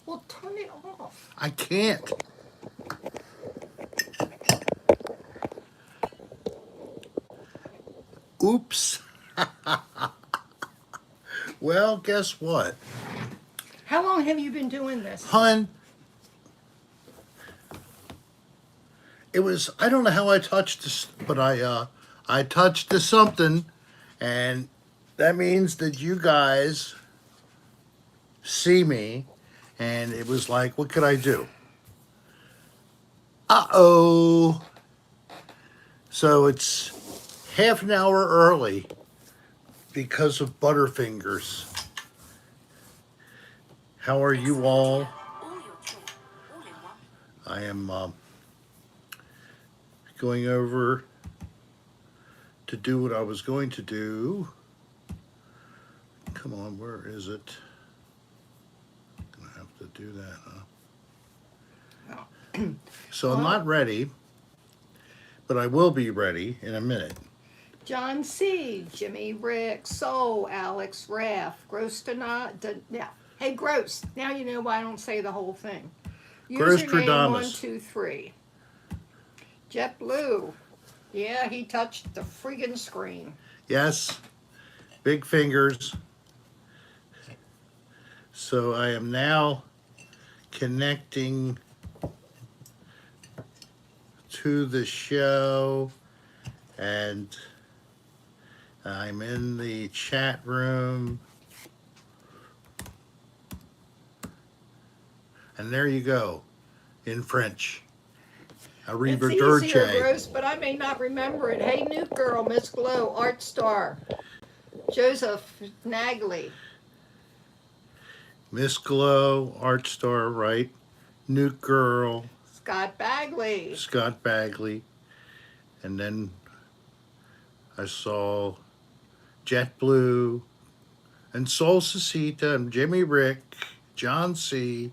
Well, turn it off. I can't. Oops. Well, guess what? How long have you been doing this? Hun, it was, I don't know how I touched this, but I touched to something, and that means that you guys see me, and it was like, what could I do? Uh-oh. So it's half an hour early because of Butterfingers. How are you all? I am going over to do what I was going to do. Come on, where is it? Gonna have to do that, huh? So I'm not ready, but I will be ready in a minute. John C., Jimmy, Rick, Soul, Alex, Raph, Gross yeah. Hey, Gross. Now you know why I don't say the whole thing. Gross Username Stradamus. 123. JetBlue. Yeah, he touched the friggin' screen. Yes, big fingers. So I am now connecting to the show, and I'm in the chat room. And there you go, in French. It's easier, Gross, but I may not remember it. Hey, Nuke Girl, Miss Glow, Art Star, Joseph Nagley. Miss Glow, Art Star, right? Nuke Girl. Scott Bagley. Scott Bagley. And then I saw JetBlue and Soul Cecita and Jimmy Rick, John C.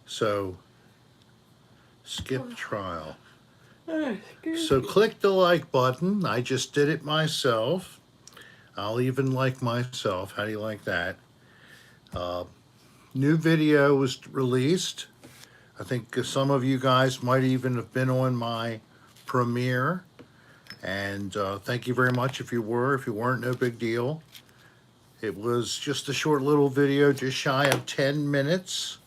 So, skip trial. So click the like button. I just did it myself. I'll even like myself. How do you like that? New video was released. I think some of you guys might even have been on my premiere. And thank you very much if you were. If you weren't, no big deal. It was just a short little video, just shy of 10 minutes.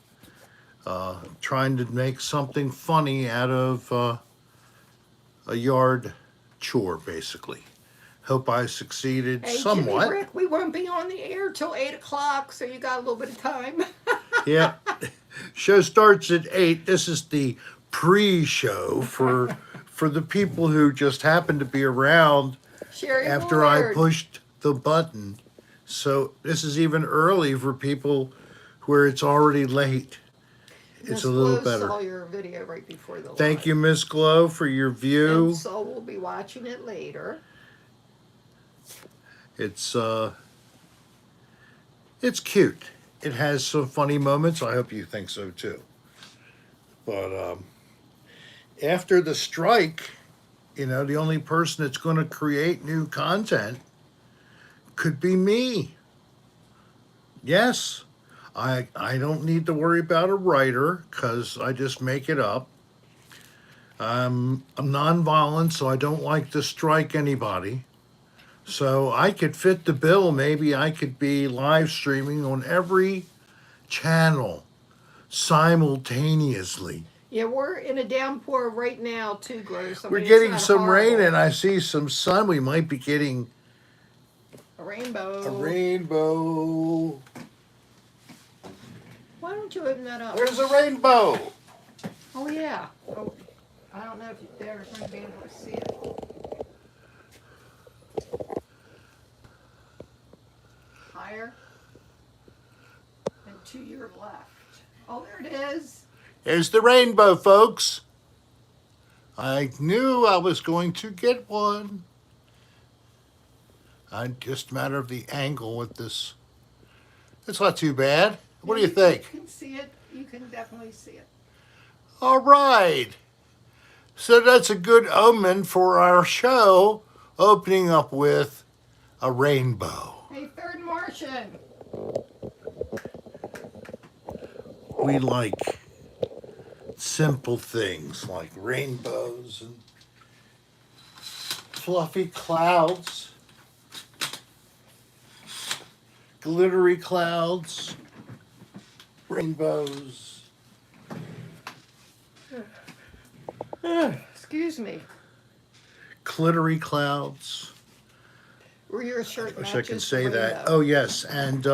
Trying to make something funny out of a yard chore, basically. Hope I succeeded somewhat. Jimmy Rick, we won't be on the air till 8 o'clock, so you got a little bit of time. Yeah. Show starts at 8. This is the pre-show for the people who just happen to be around after I pushed the button. So this is even early for people where it's already late. It's a little better. Saw your video right before the Thank live. you, Miss Glow, for your view. And so we'll be watching it later. It's cute. It has some funny moments. I hope you think so too. But after the strike, you know, the only person that's going to create new content could be me. Yes. I don't need to worry about a writer because I just make it up. I'm nonviolent, so I don't like to strike anybody. So I could fit the bill. Maybe I could be live streaming on every channel simultaneously. Yeah, we're in a downpour right now too, Gross. We're getting some rain, and I see some sun. We might be getting a rainbow. A rainbow. Why don't you open that up? There's a rainbow. Oh, yeah. Oh, I don't know if they're going to be able to see it. Higher. And to your left. Oh, there it is. There's the rainbow, folks. I knew I was going to get one. Just a matter of the angle with this. It's not too bad. What do you think? You can see it. You can definitely see it. All right. So that's a good omen for our show, opening up with a rainbow. Hey, Third Martian. we like simple things like rainbows and fluffy clouds, glittery clouds, rainbows. Excuse me. Glittery clouds. Or your shirt I wish I matches could the say that. rainbow. Oh, yes. And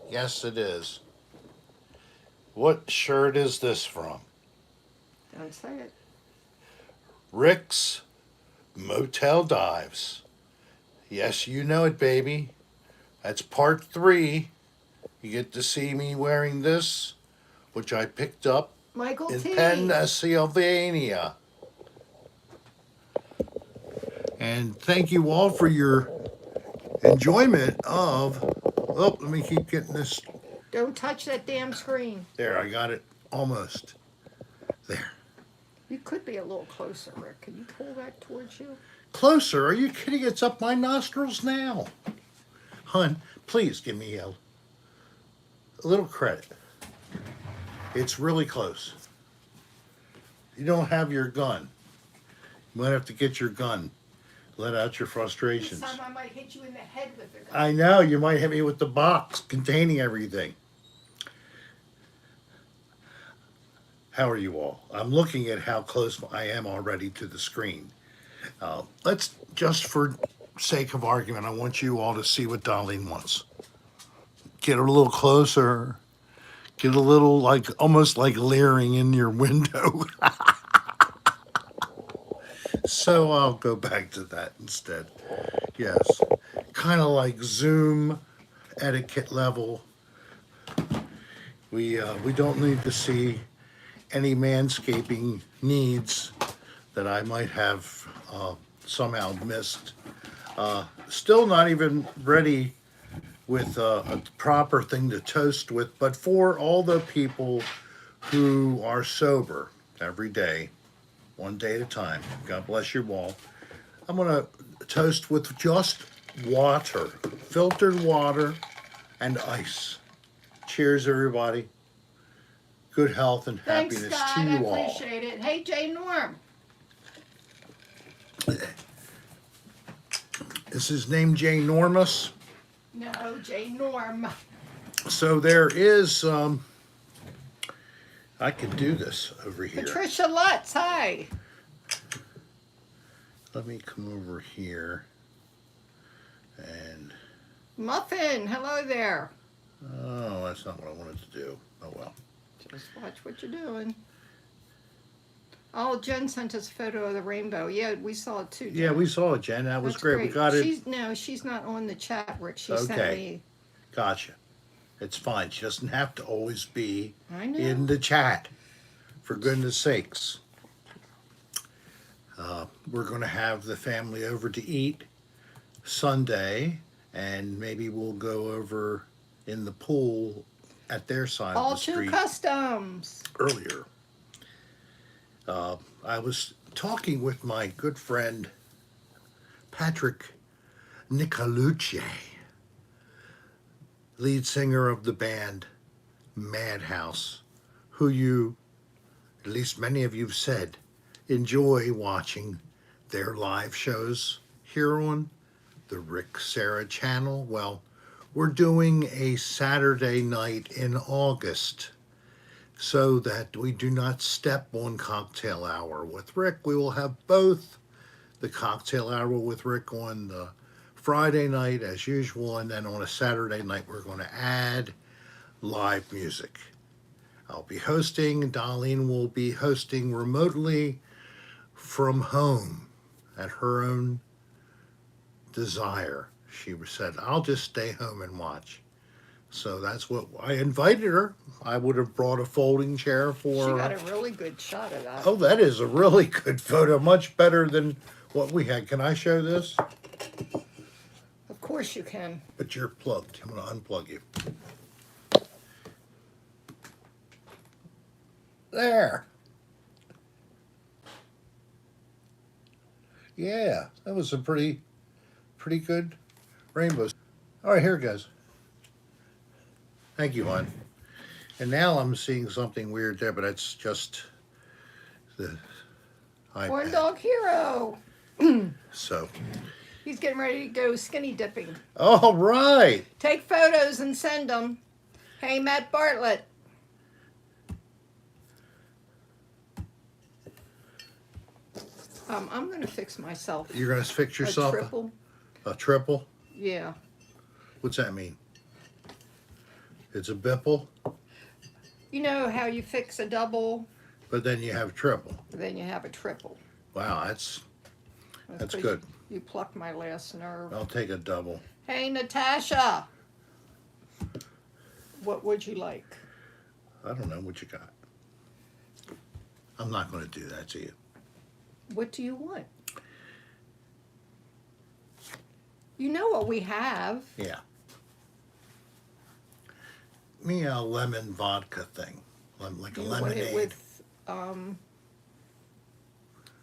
yes, it is. What shirt is this from? Don't say it. Rick's Motel Dives. Yes, you know it, baby. That's part 3. You get to see me wearing this, which I picked up Michael in T. Pennsylvania. And thank you all for your enjoyment of. Oh, let me keep getting this. Don't touch that damn screen. There, I got it almost. There. You could be a little closer, Rick. Can you pull that towards you? Closer? Are you kidding? It's up my nostrils now. Hun, please give me a little credit. It's really close. You don't have your gun. You might have to get your gun. Let out your frustrations. This time I might hit you in the head with it. I know, you might hit me with the box containing everything. How are you all? I'm looking at how close I am already to the screen. Let's, just for sake of argument, I want you all to see what Darlene wants. Get a little closer. Get a little, like, almost like leering in your window. So I'll go back to that instead. Yes. Kind of like Zoom etiquette level. We don't need to see any manscaping needs that I might have somehow missed. Still not even ready with a proper thing to toast with, but for all the people who are sober every day, one day at a time, God bless you all, I'm going to toast with just water, filtered water and ice. Cheers, everybody. Good health and Thanks, happiness God. to you I all. appreciate it. Hey, Jay Norm. This is named Jay Normus. No, Jay Norm. So there is, I can do this over here. Patricia Lutz, hi. Let me come over here and, Muffin, hello there. oh, that's not what I wanted to do. Oh, well. Just watch what you're doing. Oh, Jen sent us a photo of the rainbow. Yeah, we saw it too. Jen. Yeah, we saw it, Jen. That was That's great. We got it. She's not on the chat, Rick. She sent Okay. me. Gotcha. It's fine. She doesn't have to always be I know. in the chat, for goodness sakes. We're going to have the family over to eat Sunday, and maybe we'll go over in the pool at their side All of the Two street Customs. earlier. I was talking with my good friend Patrick Nicolucci, lead singer of the band Madhouse, who you, at least many of you have said, enjoy watching their live shows here on the Rick Serra channel. Well, we're doing a Saturday night in August so that we do not step on cocktail hour with Rick. We will have both the cocktail hour with Rick on the Friday night as usual, and then on a Saturday night we're going to add live music. I'll be hosting, Darlene will be hosting remotely from home at her own desire. She said, I'll just stay home and watch. So that's what I invited her. I would have brought a folding chair for She her. got a really good shot of that. Oh, that is a really good photo, much better than what we had. Can I show this? Of course you can. But you're plugged. I'm going to unplug you. There. Yeah, that was a pretty good rainbow. All right, here it goes. Thank you, hon. And now I'm seeing something weird there, but that's just the Corn iPad. dog hero. So, He's getting ready to go skinny dipping. all right. Take photos and send them. Hey, Matt Bartlett. I'm going to fix myself You're going to fix a yourself triple. a triple? Yeah. What's that mean? It's a bipple, You know how you fix a double, but then you have triple. then you have a triple. Wow, that's 'cause good. You plucked my last nerve. I'll take a double. Hey, Natasha. What would you like? I don't know what you got. I'm not going to do that to you. What do you want? You know what we have. Yeah. Me a lemon vodka thing, like a You want lemonade. it with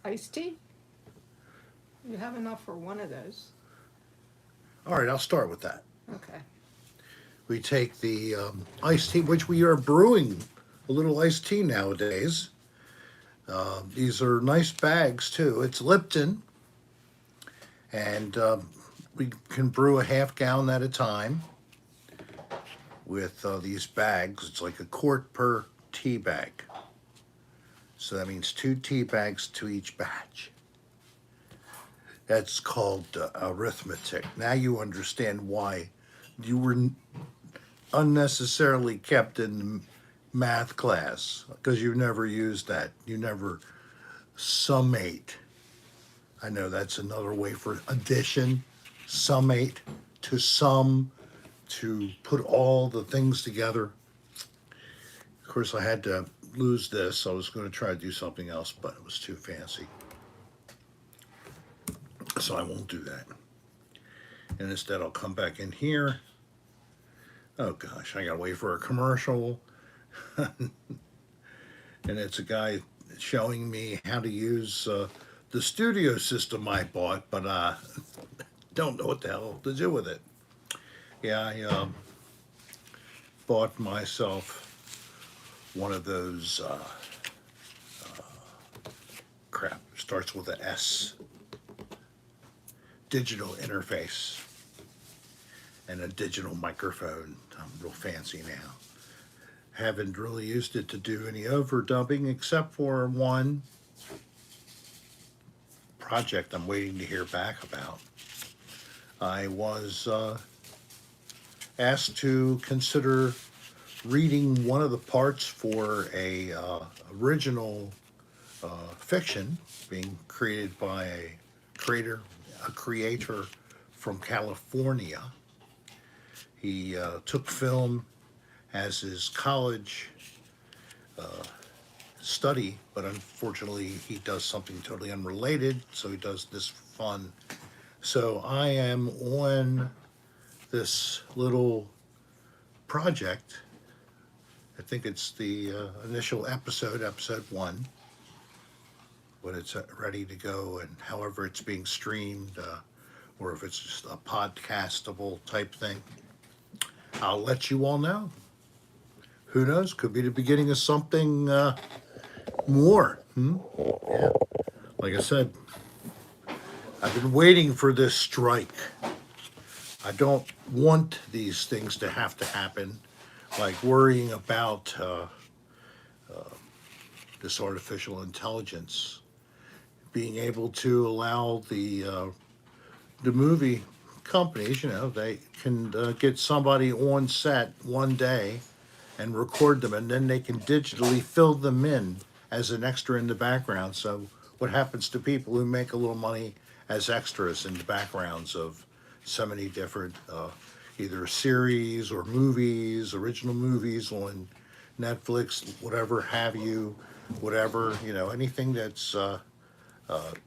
iced tea? You have enough for one of those. All right, I'll start with that. Okay. We take the iced tea, which we are brewing a little iced tea nowadays. These are nice bags too. It's Lipton, and we can brew a half gallon at a time with these bags. It's like a quart per tea bag. So that means 2 tea bags to each batch. That's called arithmetic. Now you understand why you were unnecessarily kept in math class, because you never used that. You never summate. I know that's another way for addition. Summate, to sum, to put all the things together. Of course, I had to lose this. I was going to try to do something else, but it was too fancy. So I won't do that. And instead, I'll come back in here. Oh gosh, I gotta wait for a commercial. And it's a guy showing me how to use the studio system I bought, but don't know what the hell to do with it. Yeah, I bought myself one of those crap, starts with an S, digital interface, and a digital microphone. I'm real fancy now. Haven't really used it to do any overdubbing except for one project I'm waiting to hear back about. I was asked to consider reading one of the parts for a original fiction being created by a creator from California. He took film as his college study, but unfortunately he does something totally unrelated, so he does this fun. So I am on this little project. I think it's the initial episode 1, when it's ready to go, and however it's being streamed, or if it's just a podcastable type thing, I'll let you all know. Who knows? Could be the beginning of something more. Yeah. Like I said, I've been waiting for this strike. I don't want these things to have to happen, like worrying about this artificial intelligence being able to allow the movie companies, they can get somebody on set one day and record them, and then they can digitally fill them in as an extra in the background. So what happens to people who make a little money as extras in the backgrounds of so many different either series or movies, original movies on Netflix, whatever have you, whatever, anything that's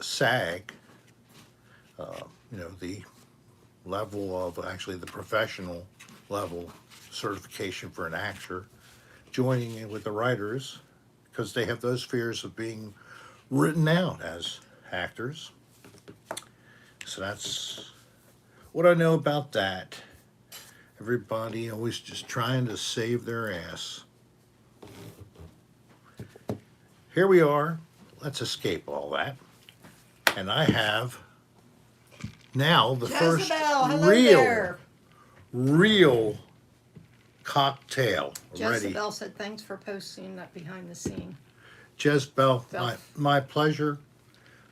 SAG, the level of actually the professional level certification for an actor, joining in with the writers, because they have those fears of being written out as actors. So that's what I know about that. Everybody always just trying to save their ass. Here we are. Let's escape all that. And I have now the first Jezebel, hello real, there. real cocktail ready. Jezebel said thanks for posting that behind the scene. Jezebel, Bell. my pleasure.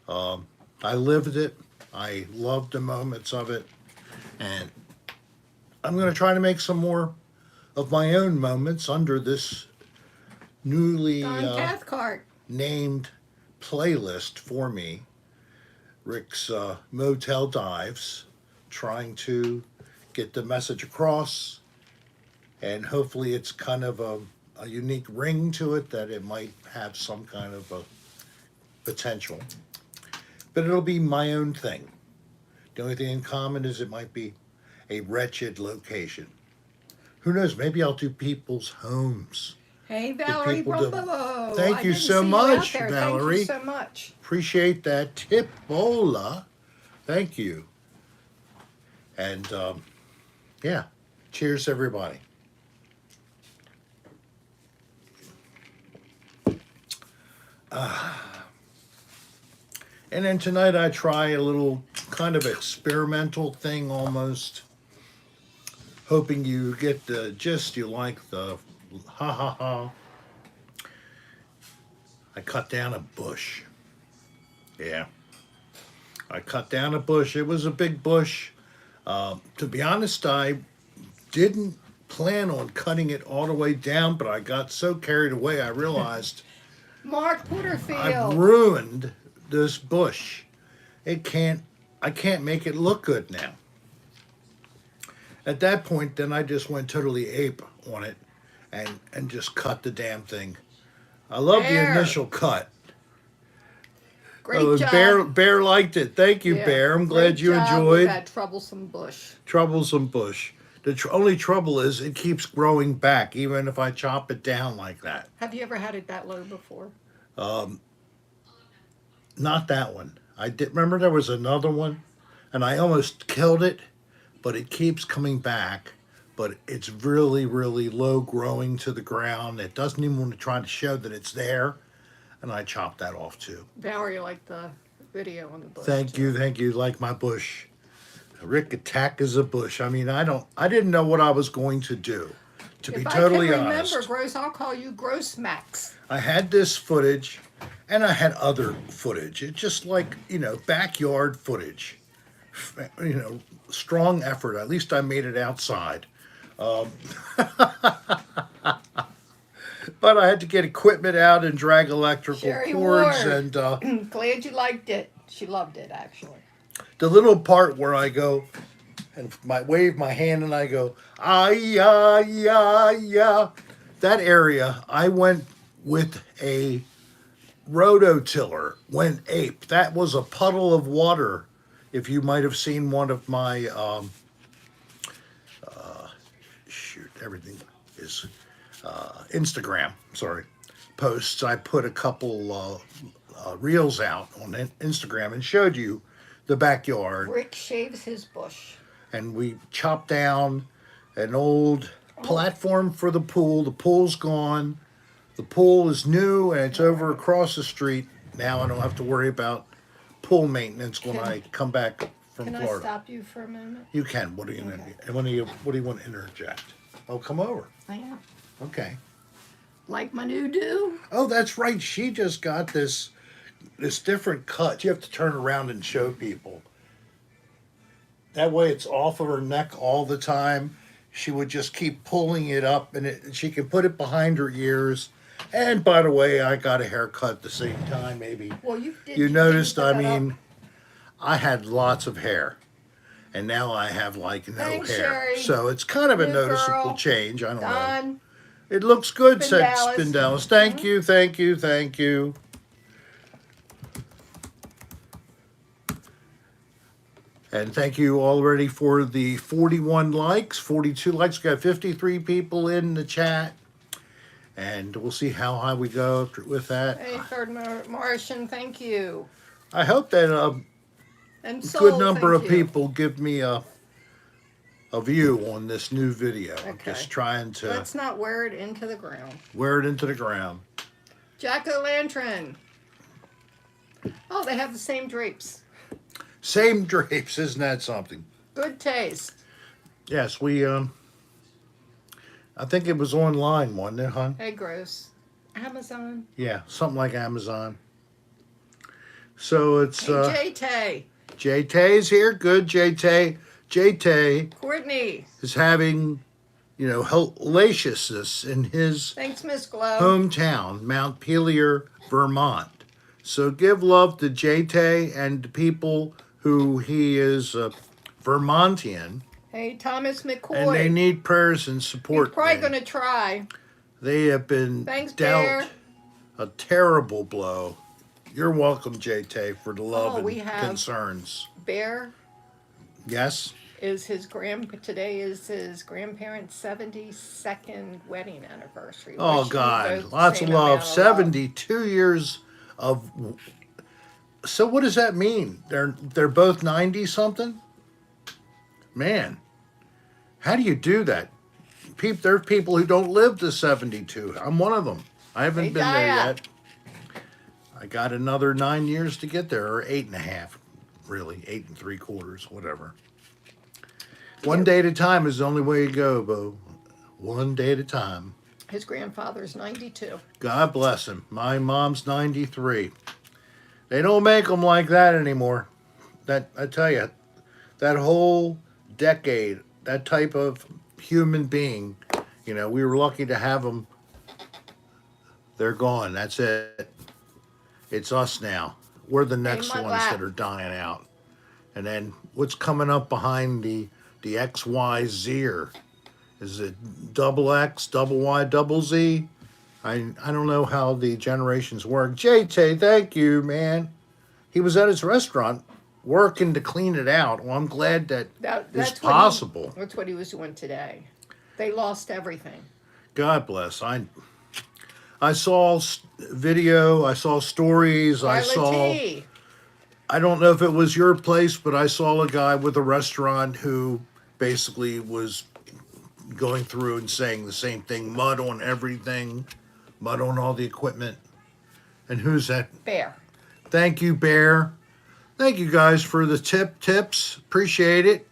I lived it. I loved the moments of it. And I'm going to try to make some more of my own moments under this newly Don Cathcart. named playlist for me. Rick's Motel Dives, trying to get the message across. And hopefully it's kind of a unique ring to it that it might have some kind of a potential. But it'll be my own thing. The only thing in common is it might be a wretched location. Who knows? Maybe I'll do people's homes. Hey, Valerie people do- Brumbo. Thank I you didn't so see you much, out there. Valerie. Thank you so much. Appreciate that tip, Bola. Thank you. And yeah, cheers, everybody. And then tonight I try a little kind of experimental thing almost. Hoping you get the gist, you like the ha ha ha. I cut down a bush. Yeah. I cut down a bush. It was a big bush. To be honest, I didn't plan on cutting it all the way down, but I got so carried away I realized Mark I've Porterfield. ruined this bush. I can't make it look good now. At that point, then I just went totally ape on it and just cut the damn thing. I love the Bear. initial cut. Great Oh, job. Bear liked it. Thank you, Yeah, Bear. I'm glad great you job with enjoyed. that troublesome bush. Troublesome bush. The only trouble is it keeps growing back, even if I chop it down like that. Have you ever had it that low before? Not that one. I did remember there was another one, and I almost killed it, but it keeps coming back. But it's really, really low growing to the ground. It doesn't even want to try to show that it's there, and I chopped that off too. Valerie liked the video on the bush. Thank too. you. Like my bush. Rick attack is a bush. I mean, I didn't know what I was going to do. To be If totally I can honest, remember, Gross, I'll call you Gross Max. I had this footage, and I had other footage. It's just like, backyard footage. Strong effort. At least I made it outside. But I had to get equipment out and drag electrical Sherry cords, Ward. and Glad you liked it. She loved it, actually. the little part where I go and wave my hand and I go, ah, yeah, yeah, yeah. That area, I went with a rototiller, went ape. That was a puddle of water. If you might have seen one of my, everything is Instagram, posts. I put a couple reels out on Instagram and showed you the backyard. Rick shaves his bush. And we chopped down an old platform for the pool. The pool's gone. The pool is new and it's over across the street. Now I don't have to worry about pool maintenance when I come back from Can Florida. I stop you for a moment? You can. What do you what do you want to interject? Oh, come over. I am. Okay. Like my new do? Oh, that's right. She just got this different cut. You have to turn around and show people. That way it's off of her neck all the time. She would just keep pulling it up, and she can put it behind her ears. And by the way, I got a haircut at the same time, maybe. Well, You noticed, I mean, I had lots of hair. And now I have like no Thanks, hair. Sherry. So it's kind of a New noticeable girl. change. I don't know. Don. It looks good, said Spindalis. Spindalis. Thank you, thank you, thank you. And thank you already for the 41 likes, 42 likes. We got 53 people in the chat. And we'll see how high we go with that. Hey, Third Martian, thank you. I hope that And a Soul, good number thank of you. people give me of you on this new video. I'm Okay. just trying to Let's not wear it into the ground. wear it into the ground. Jack-o'-lantern. Oh, they have the same drapes. Same drapes, isn't that something? Good taste. Yes, we I think it was online, wasn't it, hon? Hey, gross. Amazon. Yeah, something like Amazon. So it's Hey, J-Tay. J-Tay's here. Good, J-Tay. J-Tay Courtney. is having, hellaciousness in his Thanks, Miss Glow. hometown, Mount Pelier, Vermont. So give love to J-Tay and the people who he is Vermontian, Hey, Thomas McCoy. and they need prayers and support. He's probably man. going to try. They have been Thanks, dealt Bear. a terrible blow. You're welcome, J-Tay, for the love Oh, and we have- concerns. Bear Yes? is today is his grandparents' 72nd wedding anniversary. Oh, Wishing you God. both Lots the of same love. amount 72 years of... So what does that mean? They're both 90-something? Man, how do you do that? There are people who don't live to 72. I'm one of them. I haven't Hey, been there Dia. yet. I got another 9 years to get there, or 8.5, really, 8 3/4, whatever. One day at a time is the only way you go, Bo. One day at a time. His grandfather's 92. God bless him. My mom's 93. They don't make them like that anymore. That I tell you, that whole decade, that type of human being, we were lucky to have them. They're gone. That's it. It's us now. We're the next my ones lap. that are dying out. And then what's coming up behind the XYZer? Is it double X, double Y, double Z? I don't know how the generations work. J-Tay, thank you, man. He was at his restaurant working to clean it out. Well, I'm glad that it's That's possible. That's what he was doing today. They lost everything. God bless. I saw video. I saw stories. I Violet saw. T. I don't know if it was your place, but I saw a guy with a restaurant who basically was going through and saying the same thing: mud on everything, mud on all the equipment. And who's that? Bear. Thank you, Bear. Thank you guys for the tips. Appreciate it.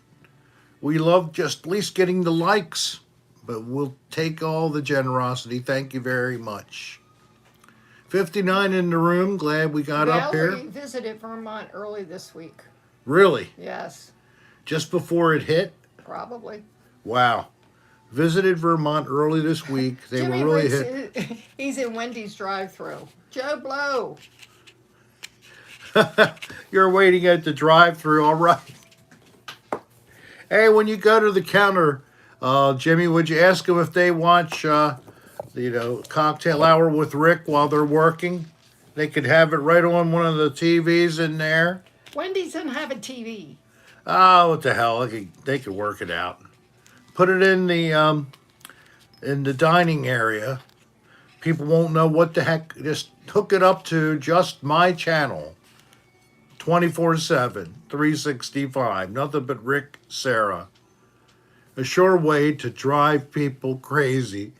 We love just at least getting the likes, but we'll take all the generosity. Thank you very much. 59 in the room. Glad we got up Valerie here. visited Vermont early this week. Really? Yes, Just before it hit? probably. Wow. Visited Vermont early this week. They Jimmy were really Riggs, hit. he's in Wendy's drive-thru. Joe Blow. You're waiting at the drive-thru, all right. Hey, when you go to the counter, Jimmy, would you ask them if they watch, Cocktail Hour with Rick while they're working? They could have it right on one of the TVs in there. Wendy's doesn't have a TV. Oh, what the hell? They could work it out. Put it in the dining area. People won't know what the heck. Just hook it up to just my channel. 24/7, 365. Nothing but Rick Serra. A sure way to drive people crazy.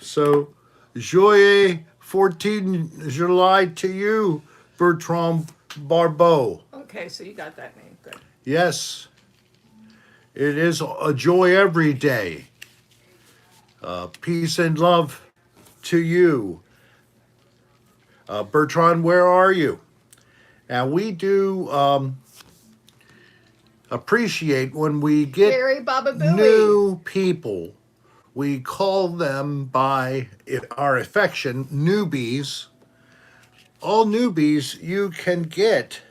So, Joyeux 14 July to you, Bertrand Barbeau. Okay, so you got that name. Good. Yes, it is a joy every day. Peace and love to you. Bertrand, where are you? Now, we do appreciate when we get Gary Baba Booey. new people. We call them by our affection newbies. All newbies, you can get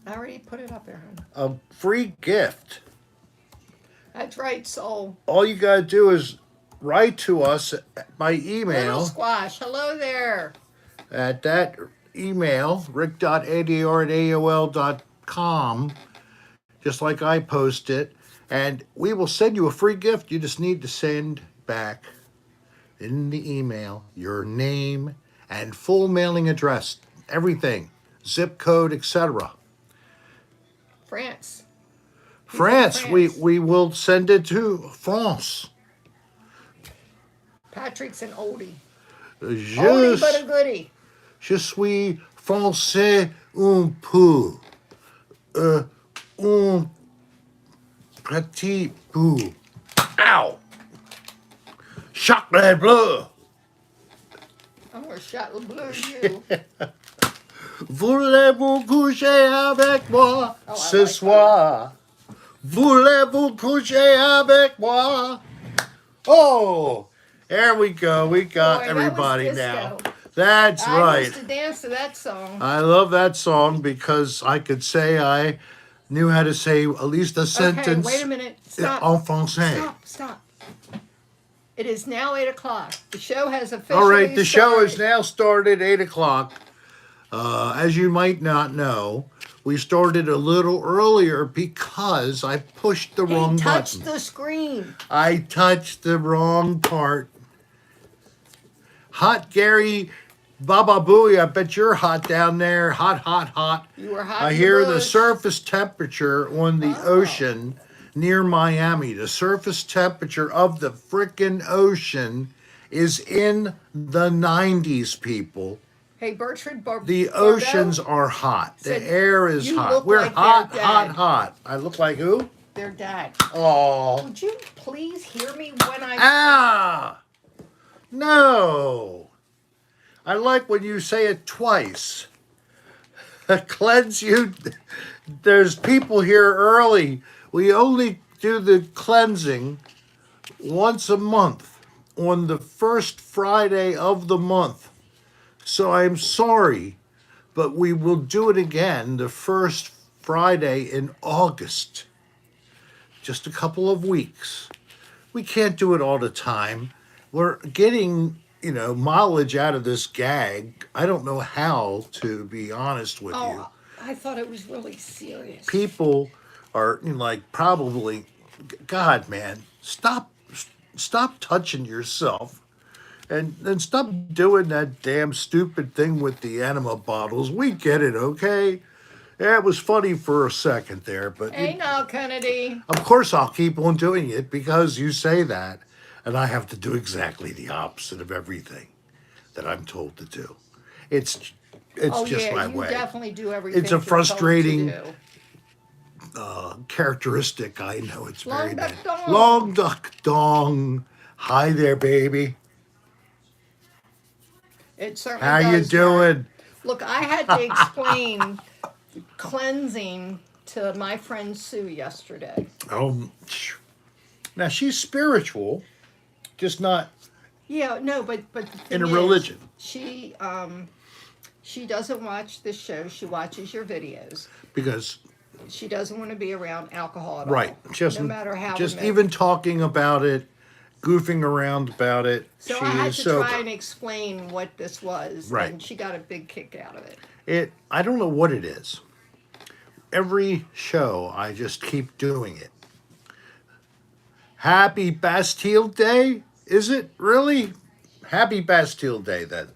I already put it up there. a free gift. That's right, Soul. All you got to do is write to us by Little email Squash. Hello there. at that email, rick.adr@aol.com, just like I post it, and we will send you a free gift. You just need to send back in the email your name and full mailing address, everything, zip code, etc. France. France. France. We will send it to France. Patrick's an oldie. Je, Oldie but a goodie. je suis français un peu. Un petit peu. Ow! Chocolat bleu. I'm gonna shot the blue you. Voulez-vous coucher avec moi Oh, I ce like soir? Voulez-vous coucher avec moi? Oh, there we go. We got Boy, that everybody was now. disco. That's I right. used to dance to that song. I love that song because I could say I knew how to say at least a Okay, sentence wait a minute. Stop. en français. Stop. It is now 8 o'clock. The show has officially All right, the show is started. now started 8 o'clock. As you might not know, we started a little earlier because I pushed the wrong He touched button. the screen. I touched the wrong part. Hot Gary Baba Booey, I bet you're hot down there. Hot. You were hot. I in hear the bush. surface temperature on the ocean near Miami. The surface temperature of the frickin' ocean is in the 90s, people. Hey, Bertrand The oceans are hot. The said, air is "You hot. look We're like hot, their hot, dad." hot. I look like who? Their dad. Oh. Would you please hear me when I... Ah! No. I like when you say it twice. Cleanse you. There's people here early. We only do the cleansing once a month on the first Friday of the month. So I'm sorry, but we will do it again the first Friday in August. Just a couple of weeks. We can't do it all the time. We're getting, mileage out of this gag. I don't know how, to be honest with you. Oh, I thought it was really serious. People are probably, God, man, stop touching yourself. And stop doing that damn stupid thing with the enema bottles. We get it, okay? Yeah, it was funny for a second there, but Hey now, Kennedy. of course I'll keep on doing it because you say that, and I have to do exactly the opposite of everything that I'm told to do. It's just my you way. definitely do everything. It's a you're told to frustrating do. characteristic. I know it's very Long duck bad. dong. Long duck dong. Hi there, baby. It certainly How you does, doing? Mark. Look, I had to explain cleansing to my friend Sue yesterday. Oh, now she's spiritual, just not Yeah, no, but the thing in a is, religion. She doesn't watch the show. She watches your videos. Because She doesn't want to be around alcohol at right, all. just no matter how. just remote. even talking about it, goofing around about it. So she I had is to sober. try and explain what this was, Right. and she got a big kick out of it. I don't know what it is. Every show, I just keep doing it. Happy Bastille Day? Is it really? Happy Bastille Day then.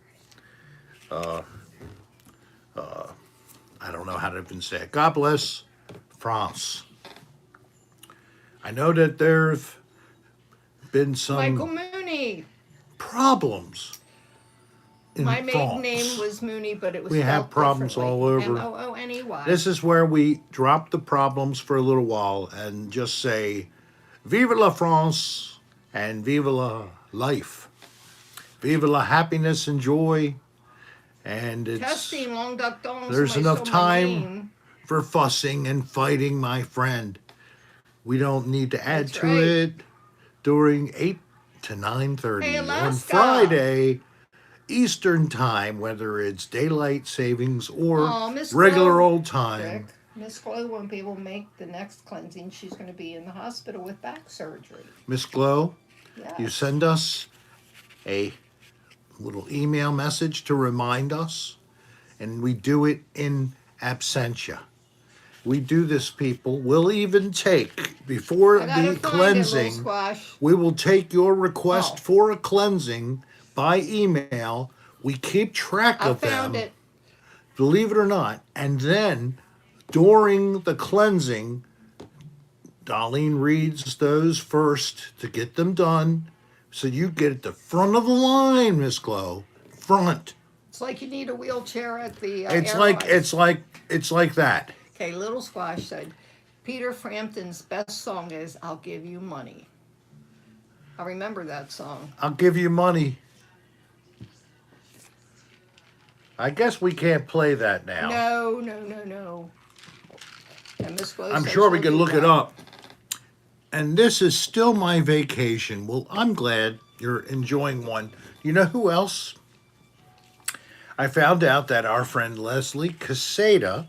I don't know how to even say it. God bless France. I know that there've been some Michael Mooney. problems in My maiden France. name was Mooney, but it was We have spelled problems differently. all over. Mooney. This is where we drop the problems for a little while and just say, Vive la France and Vive la life. Vive la happiness and joy. And it's Testing long duck dong. there's somebody enough stole my time name. for fussing and fighting, my friend. We don't need to add That's to right. it during 8 to 9:30 Hey, on Alaska. Friday Eastern time, whether it's daylight savings or Oh, Miss regular Glow. old time. Rick, Miss Glow won't be able to make the next cleansing. She's going to be in the hospital with back surgery. Miss Glow, Yeah. you send us a little email message to remind us, and we do it in absentia. We do this, people. We'll even take, before I gotta the find it, little cleansing, squash. we will take your request Oh. for a cleansing by email. We keep track I of found them, it. believe it or not, and then during the cleansing, Darlene reads those first to get them done. So you get at the front of the line, Miss Glow. Front. It's like you need a wheelchair at the It's like airlines. it's like that. Okay, Little Squash said, Peter Frampton's best song is "I'll Give You Money." I remember that song. I'll give you money. I guess we can't play that now. No. And Miss Glow I'm says sure we she'll can do look it that. up. And this is still my vacation. Well, I'm glad you're enjoying one. You know who else? I found out that our friend Leslie Caseta,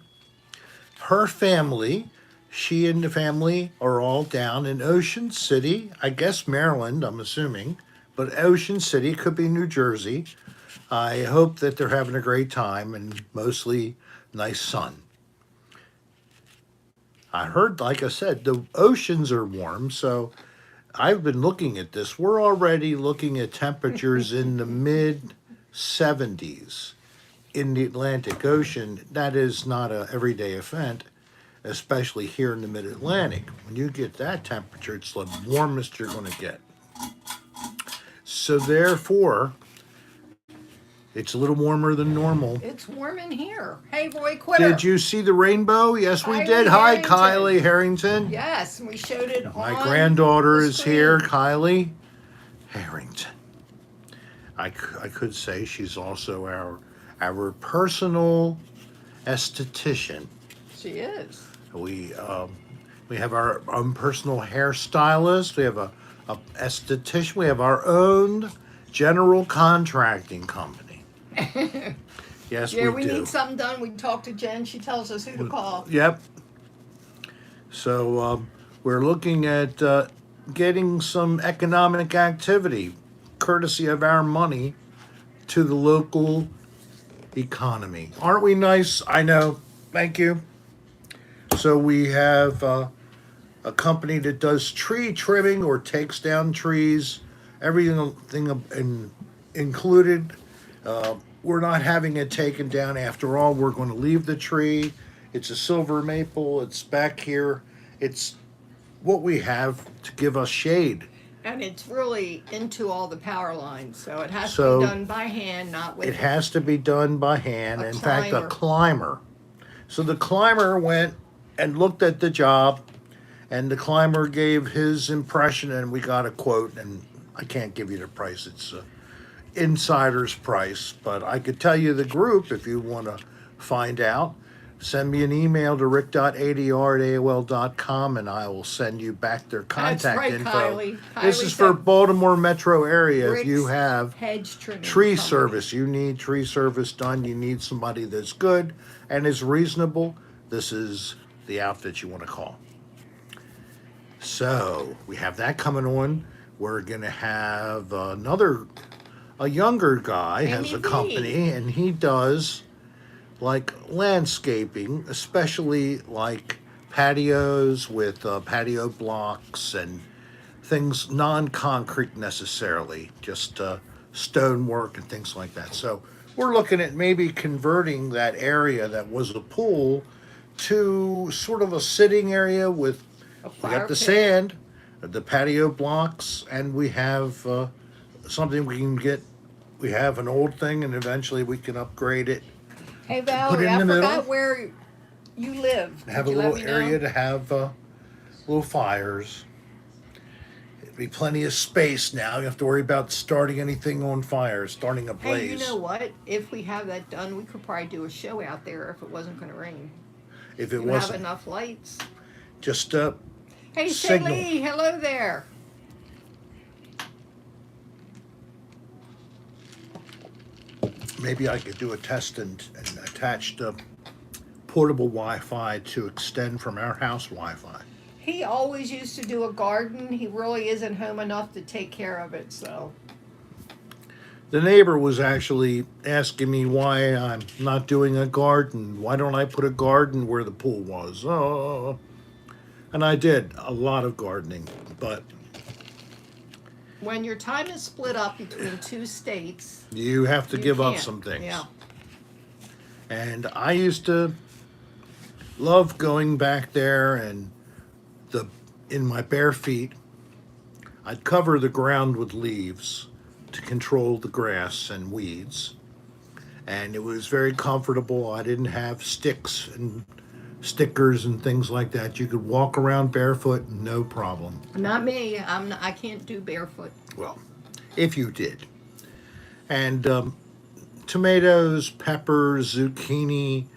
her family, she and the family are all down in Ocean City. I guess Maryland, I'm assuming. But Ocean City, could be New Jersey. I hope that they're having a great time and mostly nice sun. I heard, like I said, the oceans are warm, so I've been looking at this. We're already looking at temperatures in the mid 70s in the Atlantic Ocean. That is not a everyday event, especially here in the mid Atlantic. When you get that temperature, it's the warmest you're going to get. So therefore, it's a little warmer than normal. It's warm in here. Hey, Roy Quitter. Did you see the rainbow? Yes, we Kylie did. Hi, Harrington. Kylie Harrington. Yes, and we showed it My on granddaughter the is screen. here, Kylie Harrington. I could say she's also our personal esthetician. She is. We have our own personal hairstylist. We have a esthetician. We have our own general contracting company. Yes, Yeah, we we do. need something done. We talk to Jen. She tells us who to call. Yep. So we're looking at getting some economic activity, courtesy of our money, to the local economy. Aren't we nice? I know. Thank you. So we have a company that does tree trimming or takes down trees, everything included. We're not having it taken down after all. We're going to leave the tree. It's a silver maple. It's back here. It's what we have to give us shade. And it's really into all the power lines, so it has So, to be done by hand, not with It has to be done by hand. A In fact, a climber. climber. So the climber went and looked at the job, and the climber gave his impression, and we got a quote, and I can't give you the price. It's insider's price, but I could tell you the group if you want to find out. Send me an email to rick.adr@aol.com and I will send you back their contact That's right, info. Kylie. This Kylie is for said Baltimore metro area. If you Rick's have hedge trimming tree company. service, you need tree service done, you need somebody that's good and is reasonable, this is the outfit you want to call. So we have that coming on. We're going to have a younger guy has a Amy B. company and he does like landscaping, especially like patios with patio blocks and things non-concrete necessarily, just stonework and things like that. So we're looking at maybe converting that area that was a pool to sort of a sitting area with, A we fire got the pit. sand, the patio blocks, and we have something we can get. We have an old thing, and eventually we can upgrade it. Hey Put it Valerie, in I the middle. forgot where you live. Have Could a you let little me know? area to have little fires. It'd be plenty of space now. You don't have to worry about starting anything on fire, starting a blaze. Hey, you know what? If we have that done, we could probably do a show out there if it wasn't going to rain. If it You have wasn't, enough lights. just Hey, Signal. Lee, hello there. maybe I could do a test and attach the portable Wi-Fi to extend from our house Wi-Fi. He always used to do a garden. He really isn't home enough to take care of it, so. The neighbor was actually asking me why I'm not doing a garden. Why don't I put a garden where the pool was? Oh, and I did a lot of gardening, but When your time is split up between two states, you have to you give up can't. some things. Yeah. And I used to love going back there, and the in my bare feet. I'd cover the ground with leaves to control the grass and weeds. And it was very comfortable. I didn't have sticks and stickers and things like that. You could walk around barefoot, no problem. Not me. I can't do barefoot. Well, if you did. And tomatoes, peppers, zucchini,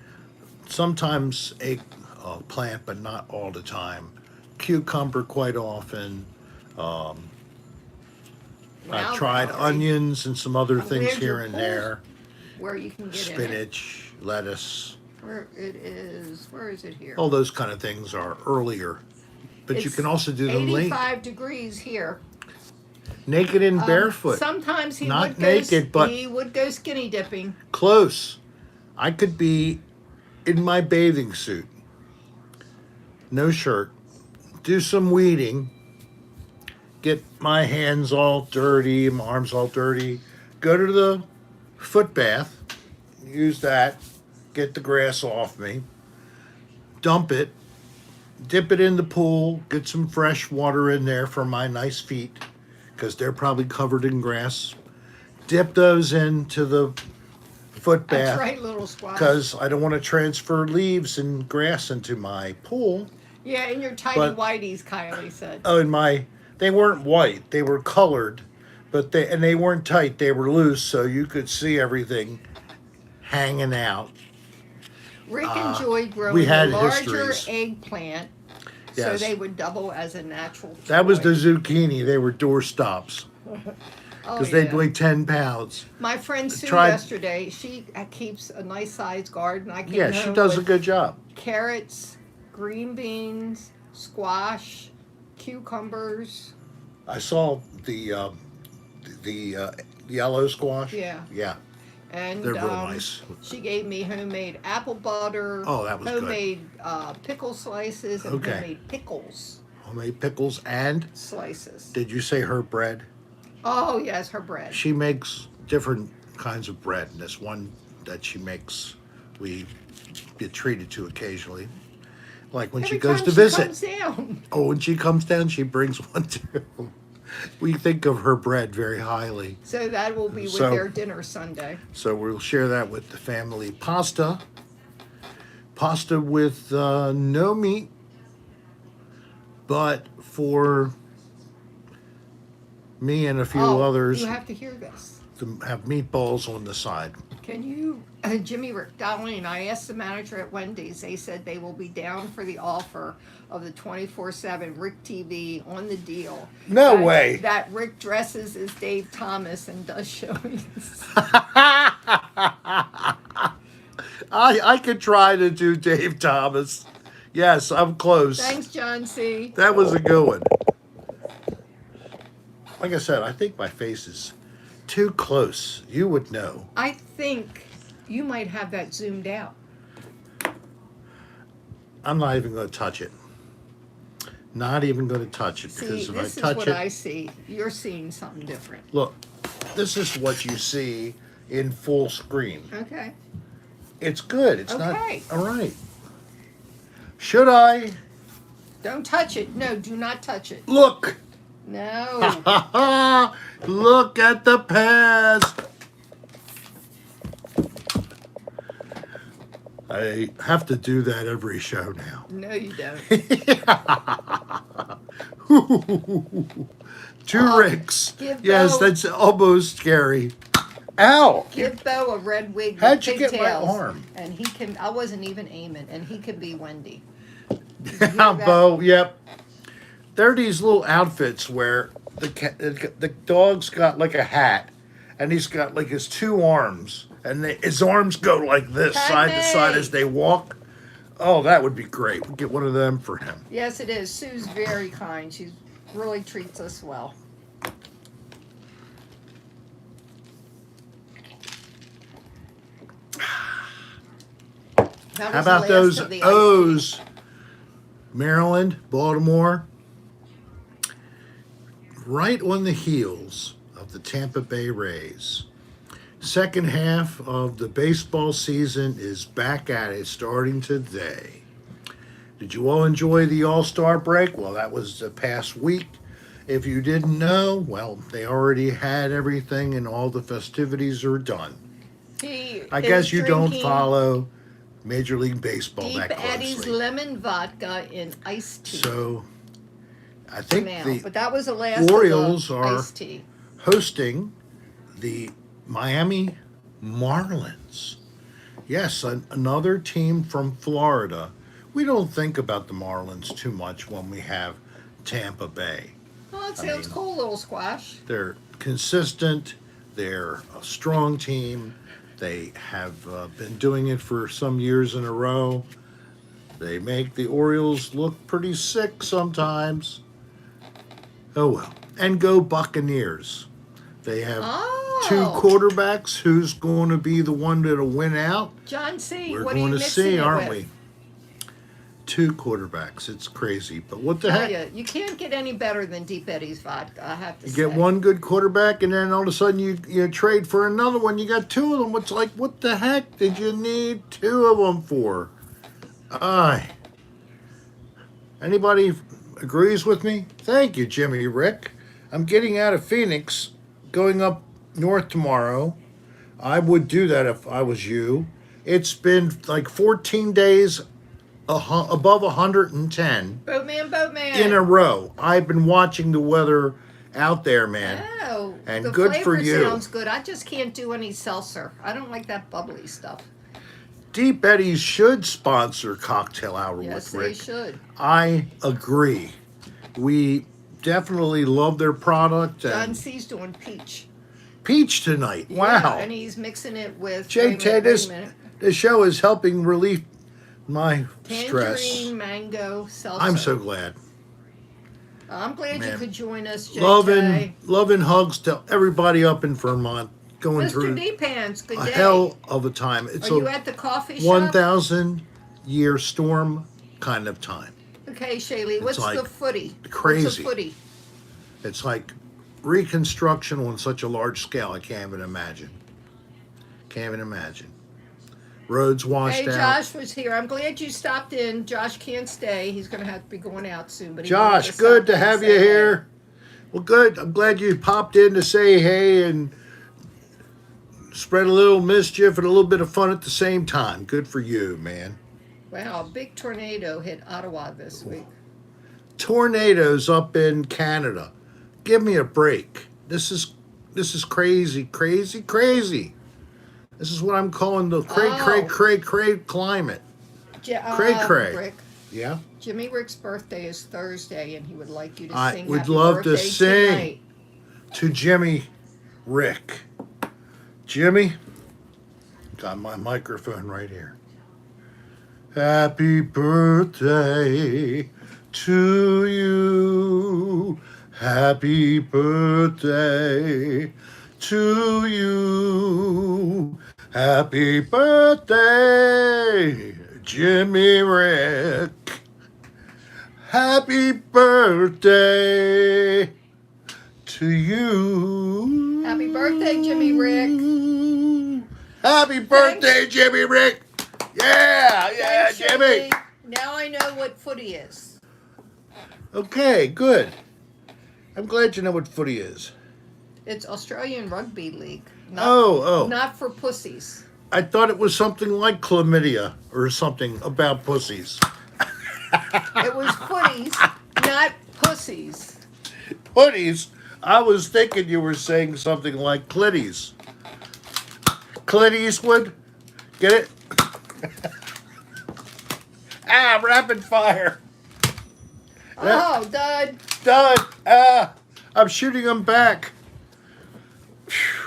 sometimes eggplant, but not all the time. Cucumber quite often. I've tried Valerie, onions and some other things where's here your and pool? there. Where you can get Spinach, lettuce, Where it is? Where is it here? all those kind of things are earlier. But you It's can also do them late. 85 degrees here. Naked and barefoot. Sometimes he Not would naked, but he would go skinny dipping. close. I could be in my bathing suit, no shirt, do some weeding, get my hands all dirty, my arms all dirty, go to the foot bath, use that, get the grass off me, dump it, dip it in the pool, get some fresh water in there for my nice feet, because they're probably covered in grass. Dip those into the foot That's bath right, little squash. because I don't want to transfer leaves and grass into my pool. Yeah, in your tiny but- whiteies, Kylie said. Oh, they weren't white; they were colored, but they weren't tight. They were loose, so you could see everything hanging out. Rick enjoyed growing we had a larger histories. eggplant, so Yes. they would double as a natural toy. That was the zucchini. They were door stops Oh, because they yeah. weighed 10 pounds. My friend Sue tried- yesterday, she keeps a nice sized garden. I came Yeah, she home does a with good job. carrots, green beans, squash, cucumbers. I saw the yellow squash. Yeah. Yeah. And They're real nice. she gave me homemade apple butter, Oh, that was good. homemade pickle slices, and Okay. homemade pickles Homemade pickles and slices. did you say her bread? Oh, yes, her bread. She makes different kinds of bread, and this one that she makes, we get treated to occasionally. Like when Every she goes time to she visit. comes down. Oh, when she comes down, she brings one too. We think of her bread very highly. So that will be with So- their dinner Sunday. So we'll share that with the family. Pasta. Pasta with no meat, but for me and a few others You have to hear this. to have meatballs on the side. Can you, Jimmy Rick, Darlene, I asked the manager at Wendy's, they said they will be down for the offer of the 24/7 Rick TV on the deal. No That- way. That Rick dresses as Dave Thomas and does showings. I could try to do Dave Thomas. Yes, I'm close. Thanks, John C. That was a good one. Like I said, I think my face is too close. You would know. I think you might have that zoomed out. I'm not even going to touch it. Not even going to touch it See, because if this is I touch what it, I see. You're seeing something different. look, this is what you see in full screen. Okay. It's good. It's Okay. not all right. Should I Don't touch it. No, do not touch it. look? No. Look at the past. I have to do that every show now. No, you don't. Two Ricks. give Yes, Bo- that's almost scary. Ow! Give Bo a red wig How'd with you get my pigtails, arm? and he can. I wasn't even aiming, and he can be Wendy. Bo, yep. There are these little outfits where the dog's got like a hat, and he's got like his two arms, and his arms go like this, side to side Padme. as they walk. Oh, that would be great. We'll get one of them for him. Yes, it is. Sue's very kind. She really treats us well. That How was the about last those of the ice O's? Maryland, Baltimore, right on the heels of the Tampa Bay Rays. Second half of the baseball season is back at it starting today. Did you all enjoy the All-Star break? Well, that was the past week. If you didn't know, well, they already had everything and all the festivities are done. He I is guess you don't drinking follow Major League Baseball Deep that closely. Eddy's lemon vodka in iced tea. So I think now, the but that was the last Orioles of the are iced tea. hosting the Miami Marlins. Yes, another team from Florida. We don't think about the Marlins too much when we have Tampa Bay. Oh, it sounds cool, little squash. They're consistent. They're a strong team. They have been doing it for some years in a row. They make the Orioles look pretty sick sometimes. Oh well. And go Buccaneers. They have two quarterbacks. Who's going to be the one that'll win out? John C. We're what going are you to mixing see, it aren't with? we? Two quarterbacks. It's crazy. But what the Tell heck? you can't get any better than Deep Eddy's vodka, I have to You say. get one good quarterback, and then all of a sudden you trade for another one. You got two of them. It's like, what the heck did you need two of them for? Aye. Anybody agrees with me? Thank you, Jimmy Rick. I'm getting out of Phoenix, going up north tomorrow. I would do that if I was you. It's been like 14 days above 110 Boatman. in a row. I've been watching the weather out there, man. Oh, And the good for flavor you. sounds good. I just can't do any seltzer. I don't like that bubbly stuff. Deep Eddy's should sponsor Cocktail Hour Yes, with they Rick. should. I agree. We definitely love their product. John And C's doing peach. peach tonight. Yeah, Wow. and he's mixing it with JT, this show is helping relieve my stress. tangerine mango seltzer. I'm so glad. I'm glad you Man. could join us, JT. Loving hugs to everybody up in Vermont going Mr. through D-Pants, good a day. hell of a time. It's Are you a at the coffee shop? 1,000-year storm kind of time. Okay, Shaylee, what's like the footy? crazy. What's a footy? It's like reconstruction on such a large scale. I can't even imagine. Can't even imagine. Roads washed Hey, out. Josh was here. I'm glad you stopped in. Josh can't stay. He's going to have to be going out soon. But he wanted Josh, to good stop to in and have say you hey. here. Well, good. I'm glad you popped in to say hey and spread a little mischief and a little bit of fun at the same time. Good for you, man. Wow, a big tornado hit Ottawa this week. Tornadoes up in Canada. Give me a break. This is crazy. This is what I'm calling the cray climate. Cray. Rick, Yeah. Jimmy Rick's birthday is Thursday, and he would like you to I sing would Happy love to Birthday sing. tonight. To Jimmy Rick. Jimmy, got my microphone right here. Happy birthday to you. Happy birthday to you. Happy birthday, Jimmy Rick. Happy birthday to you. Happy birthday, Jimmy Rick. Happy birthday, Jimmy Rick. Yeah, Thanks, Jimmy. Shaylee. Now I know what footy is. Okay, good. I'm glad you know what footy is. It's Australian Rugby League. Not for pussies. I thought it was something like chlamydia or something about pussies. It was footies, not pussies. Putties? I was thinking you were saying something like Clitties. Clint Eastwood? Get it? Rapid fire. Oh, Dud. Done. I'm shooting them back. Phew.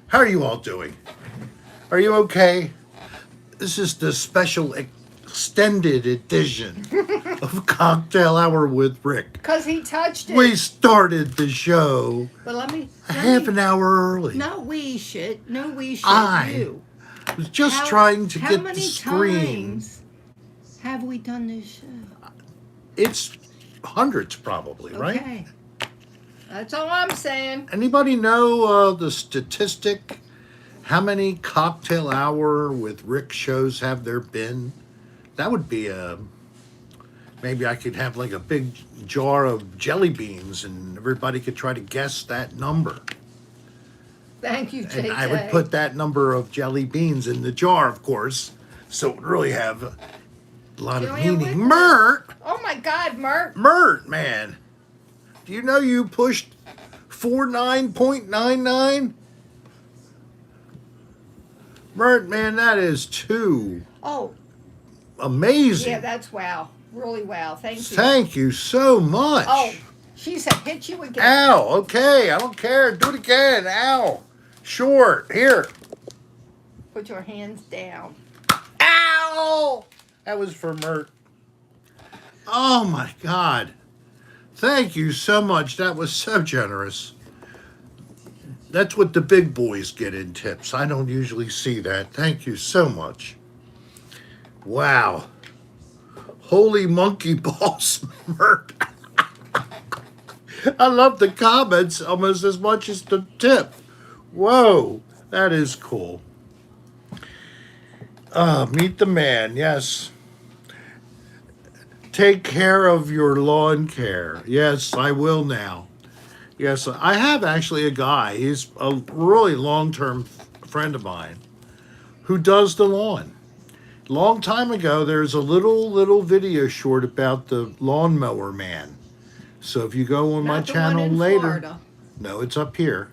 How are you all doing? Are you okay? This is the special extended edition of Cocktail Hour with Rick. Because he touched it. We started the show But let me. half an hour early. No we shit. No we shit. I You. was just trying to How get many the screen. times have we done this show? It's hundreds probably, right? Okay. That's all I'm saying. Anybody know the statistic? How many cocktail hour with Rick shows have there been? That would be a, maybe I could have like a big jar of jelly beans and everybody could try to guess that number. Thank you, JJ. And I would put that number of jelly beans in the jar, of course, so it would really have a lot of Joanne, meaning. what- Mert! Oh my God, Mert. Mert, man. Do you know you pushed 49.99? Mert, man, that is too Oh, amazing. yeah, that's wow. Really wow. Thank you. Thank you so much. Oh, she said hit you again. Ow, okay, I don't care. Do it again. Ow. Short. Here. Put your hands down. Ow! That was for Mert. Oh my God. Thank you so much. That was so generous. That's what the big boys get in tips. I don't usually see that. Thank you so much. Wow. Holy monkey balls, Mert. I love the comments almost as much as the tip. Whoa, that is cool. Meet the man, yes. Take care of your lawn care. Yes, I will now. Yes, I have actually a guy. He's a really long-term friend of mine who does the lawn. Long time ago, there's a little video short about the lawnmower man. So if you go on my Not the channel one in later, Florida. no, it's up here.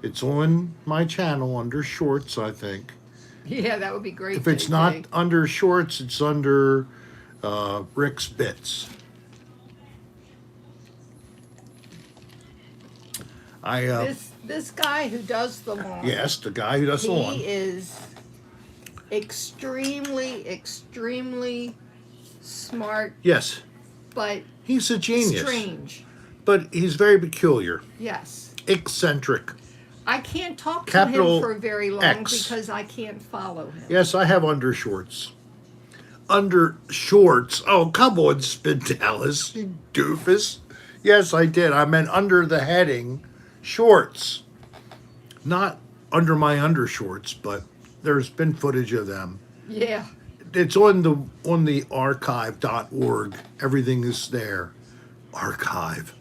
It's on my channel under shorts, I think. Yeah, that would be great. If it's JJ. not under shorts, it's under Rick's Bits. This guy who does the lawn. Yes, the guy who does the lawn. He is extremely smart, Yes, but he's a genius. strange. But he's very peculiar, Yes. eccentric. I can't talk to Capital him for very long X. because I can't follow him. Yes, I have undershorts. Undershorts? Oh, come on, Spin Dallas, you doofus. Yes, I did. I meant under the heading shorts. Not under my undershorts, but there's been footage of them. Yeah. It's on the archive.org. Everything is there. Archive.org.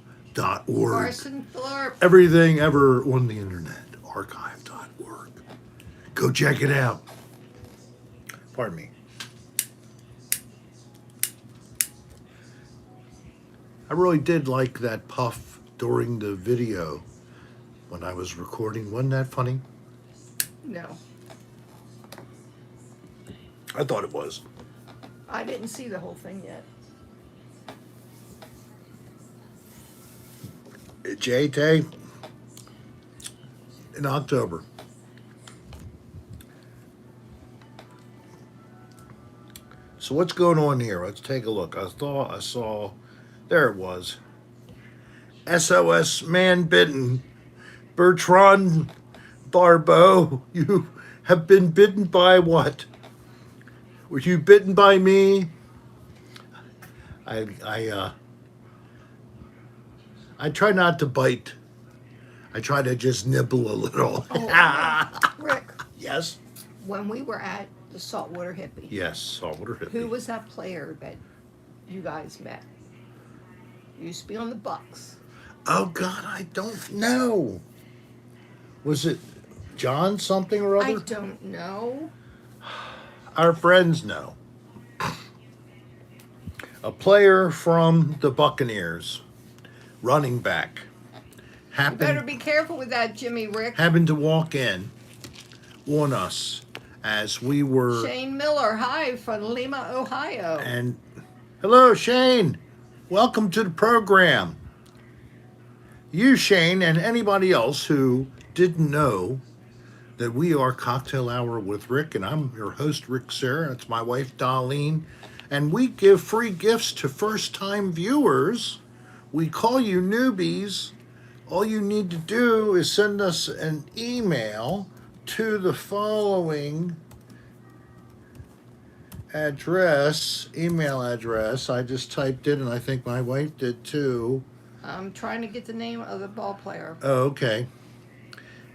Carson Thorpe. Everything ever on the internet. Archive.org. Go check it out. Pardon me. I really did like that puff during the video when I was recording. Wasn't that funny? No, I thought it was. I didn't see the whole thing yet. JT in October. So what's going on here? Let's take a look. I saw, there it was. SOS man bitten. Bertrand Barbeau, you have been bitten by what? Were you bitten by me? I try not to bite. I try to just nibble a little. Rick, Yes? when we were at the Saltwater Hippie, Yes, saltwater hippie. who was that player that you guys met? Used to be on the Bucks. Oh, God, I don't know. Was it John something or I other? don't know. Our friends know. A player from the Buccaneers, running back, You better happened be careful with that, Jimmy Rick. to walk in on us as we were. Shane Miller, hi from Lima, Ohio. And hello, Shane. Welcome to the program. You, Shane, and anybody else who didn't know that we are Cocktail Hour with Rick, and I'm your host, Rick Serra. It's my wife, Darlene. And we give free gifts to first-time viewers. We call you newbies. All you need to do is send us an email to the following email address. I just typed it, and I think my wife did too. I'm trying to get the name of the ball player. Oh, okay.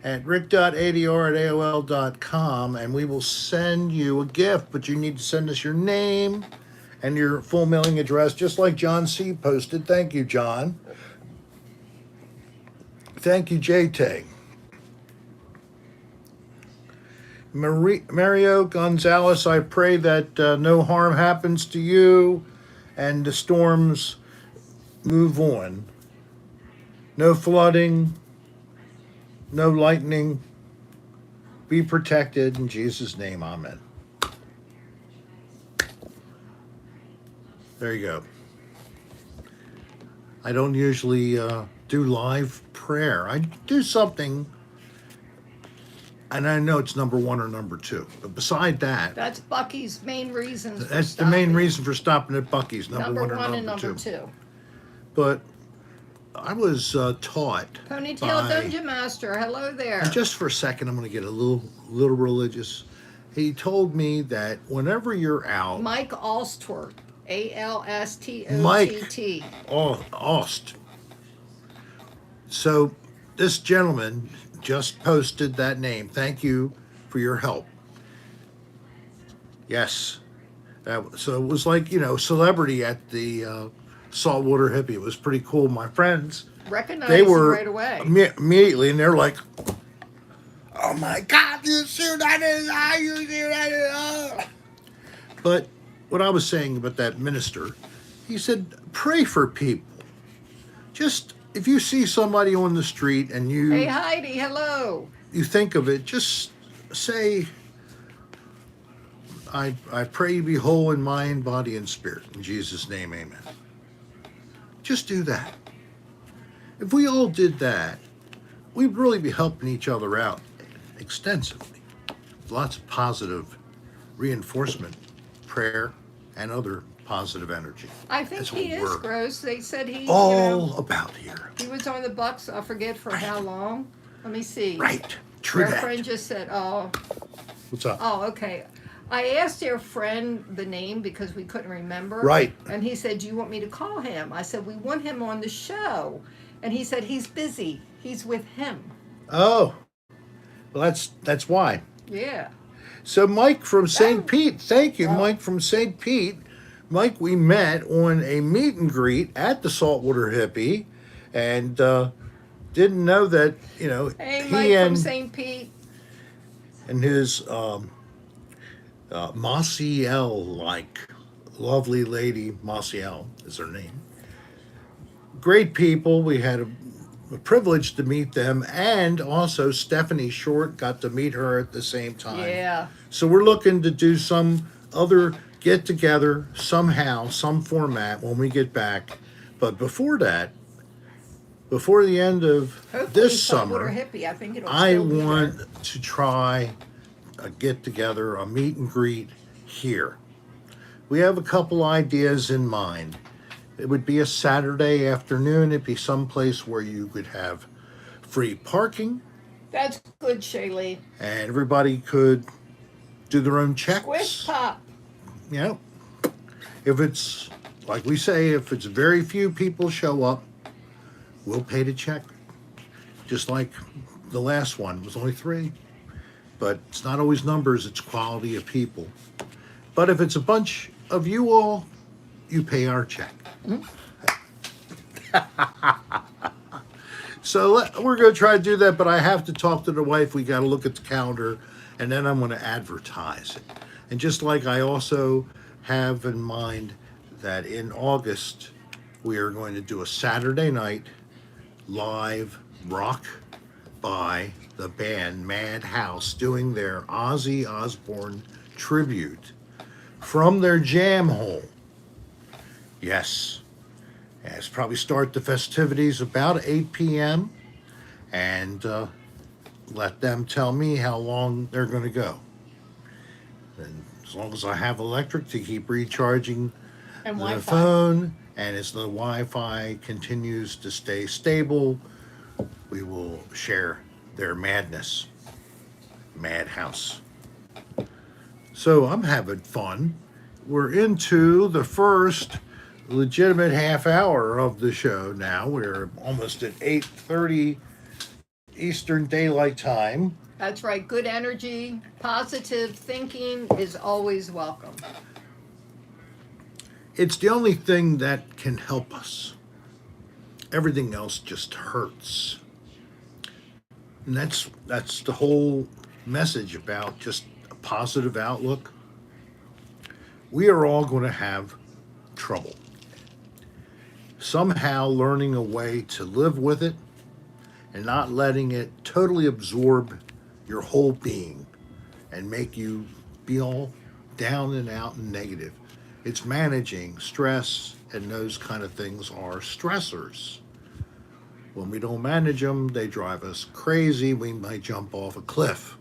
at rick.adr@aol.com, and we will send you a gift, but you need to send us your name and your full mailing address, just like John C. posted. Thank you, John. Thank you, JT. Mario Gonzalez, I pray that no harm happens to you and the storms move on. No flooding, no lightning. Be protected in Jesus' name. Amen. There you go. I don't usually do live prayer. I do something, and I know it's number one or number two. But beside that, That's Bucky's main reason. that's the main reason for stopping at Bucky's, number one or and number number two. two. But I was taught Ponytail by, Dungeon Master, hello there. and just for a second, I'm going to get a little religious. He told me that whenever you're out, Mike Alstworth, Alstott. Mike. Ost. So this gentleman just posted that name. Thank you for your help. Yes. So it was like, celebrity at the Saltwater Hippie. It was pretty cool. My friends, Recognized they him were right away. immediately, and they're like, "Oh my God, you see that is you see that is." But what I was saying about that minister, he said, pray for people. Just if you see somebody on the street and Hey Heidi, hello. you think of it, just say, I pray you be whole in mind, body, and spirit. In Jesus' name, amen. Just do that. If we all did that, we'd really be helping each other out extensively. Lots of positive reinforcement, prayer, and other positive energy. I think That's he what is we're gross. They said he all about here. he was on the Bucks, I forget for how long. Let me see. Right. True Our that. friend just said, oh, What's up? okay. I asked their friend the name because we couldn't remember. Right. And he said, do you want me to call him? I said, we want him on the show. And he said, he's busy. He's with him. Oh. Well, that's why. Yeah. So Mike from St. Oh. Pete, thank you, Oh. Mike from St. Pete. Mike, we met on a meet and greet at the Saltwater Hippie, and didn't know that Hey, he Mike from and St. Pete. his Maciel, like lovely lady, Maciel is her name. Great people. We had a privilege to meet them, and also Stephanie Short got to meet her at the same time. Yeah. So we're looking to do some other get together somehow, some format when we get back. But before that, before the end of Hopefully this Saltwater summer, Hippie. I think it'll I still be there. want to try a get together, a meet and greet here. We have a couple ideas in mind. It would be a Saturday afternoon. It'd be someplace where you could have free parking That's good, Shaylee. and everybody could do their own checks. Squish pop. If it's, like we say, if it's very few people show up, we'll pay the check. Just like the last one, it was only 3. But it's not always numbers, it's quality of people. But if it's a bunch of you all, you pay our check. So we're going to try to do that, but I have to talk to the wife. We got to look at the calendar, and then I'm going to advertise it. And just like I also have in mind that in August, we are going to do a Saturday night live rock by the band Madhouse doing their Ozzy Osbourne tribute from their jam hole. Yes. It's probably start the festivities about 8 p.m. and let them tell me how long they're going to go. And as long as I have electric to keep recharging And the Wi-Fi. phone, and as the Wi-Fi continues to stay stable, we will share their madness. Madhouse. So I'm having fun. We're into the first legitimate half hour of the show now. We're almost at 8:30 Eastern Daylight Time. That's right. Good energy, positive thinking is always welcome. It's the only thing that can help us. Everything else just hurts. And that's the whole message about just a positive outlook. We are all going to have trouble. Somehow learning a way to live with it and not letting it totally absorb your whole being and make you be all down and out and negative. It's managing stress, and those kind of things are stressors. When we don't manage them, they drive us crazy. We might jump off a cliff.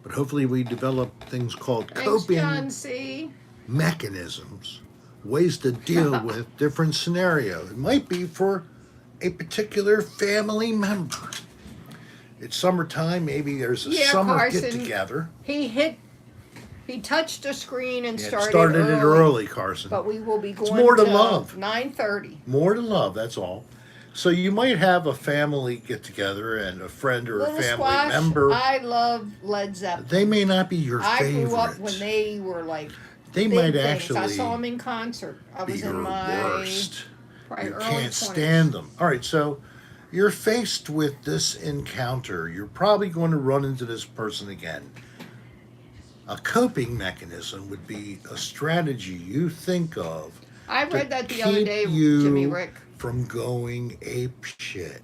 But hopefully we develop things called Thanks, coping John C. mechanisms, ways to deal with different scenarios. It might be for a particular family member. It's summertime, maybe there's a summer Carson, get together. He touched the screen and started it early, Carson. But we will be going more to till love. 9:30. More to love, that's all. So you might have a family get together and a friend or Little a family Squash, member. I love Led Zeppelin. They may not be your favorite. I grew up when they were like they big might things. actually I saw them in concert. I be was your in my worst. You early can't 20s. stand them. All right, so you're faced with this encounter. You're probably going to run into this person again. A coping mechanism would be a strategy you think of. I read that the keep other day, you Jimmy Rick. from going ape shit.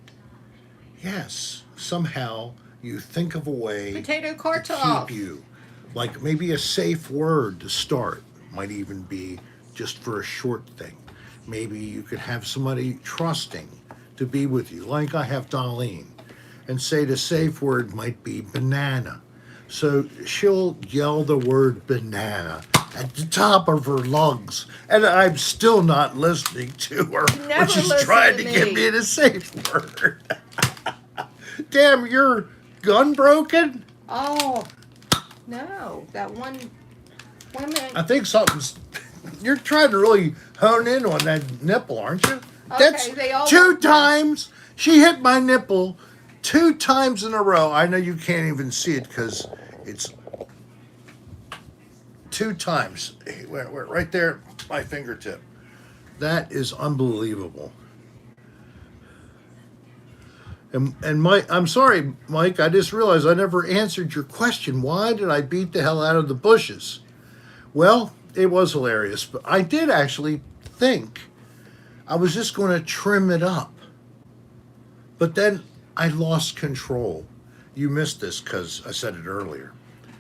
Yes, somehow you think of a way Potato to cartop. keep you. Like maybe a safe word to start might even be just for a short thing. Maybe you could have somebody trusting to be with you, like I have Darlene, and say the safe word might be banana. So she'll yell the word banana at the top of her lungs, and I'm still not listening to her Never when she's listen trying to to give me. me the safe word. Damn, your gun broken? Oh, no. That one woman. I think something's. You're trying to really hone in on that nipple, aren't you? That's they all 2 work well. times. She hit my nipple 2 times in a row. I know you can't even see it because it's 2 times. We're right there, my fingertip. That is unbelievable. And Mike, I'm sorry, Mike. I just realized I never answered your question. Why did I beat the hell out of the bushes? Well, it was hilarious, but I did actually think I was just going to trim it up. But then I lost control. You missed this because I said it earlier.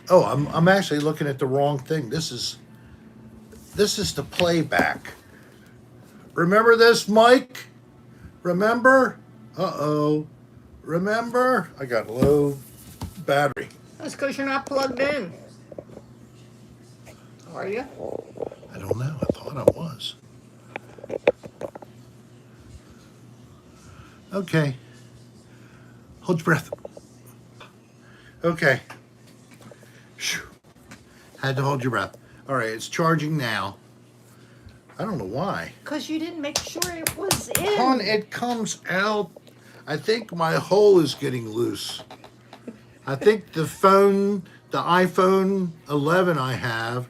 Oh, I'm actually looking at the wrong thing. This is the playback. Remember this, Mike? Remember? Uh-oh. Remember? I got low battery. That's because you're not plugged in. Are you? I don't know. I thought I was. Okay. Hold your breath. Okay. Phew. Had to hold your breath. All right, it's charging now. I don't know why. Because you didn't make sure it was in. Hon, it comes out. I think my hole is getting loose. I think the iPhone 11 I have,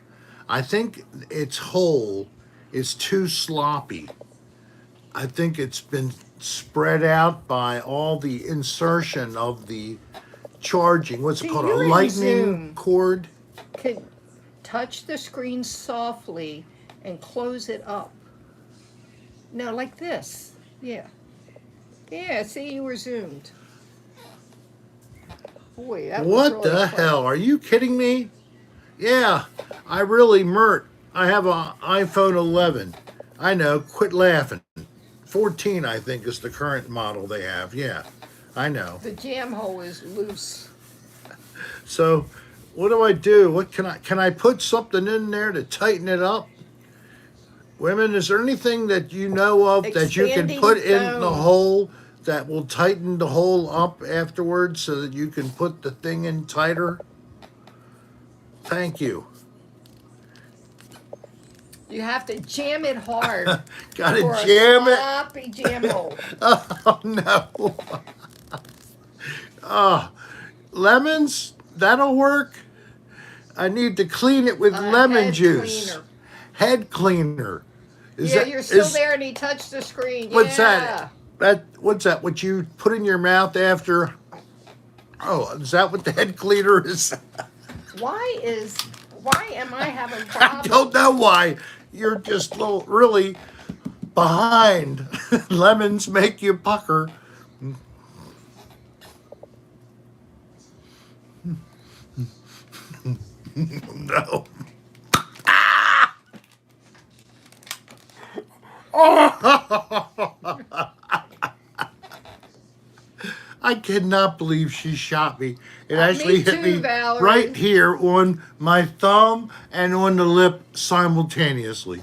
I think its hole is too sloppy. I think it's been spread out by all the insertion of the charging. What's it See, called? you're A in lightning Zoom. cord? Could touch the screen softly and close it up. No, like this. Yeah. Yeah, see, you were zoomed. Boy, that was What really the close. hell? Are you kidding me? Yeah, I really Mert. I have an iPhone 11. I know, quit laughing. 14, I think, is the current model they have. Yeah, I know. The jam hole is loose. So, what do I do? What can I put something in there to tighten it up? Women, is there anything that you know of that you can Expanding put in the foam. hole that will tighten the hole up afterwards so that you can put the thing in tighter? Thank you. You have to jam it hard. Gotta for jam a it. sloppy jam hole. Oh no. Lemons, that'll work. I need to clean it with lemon Head juice. cleaner. Head cleaner. Yeah, you're still there and he touched the screen. What's Yeah. that? What's that? What you put in your mouth after? Oh, is that what the head cleaner is? Why am I having I problems? don't know why. You're just really behind. Lemons make you pucker. No. I cannot believe she shot me. It actually Me hit too, me Valerie. right here on my thumb and on the lip simultaneously.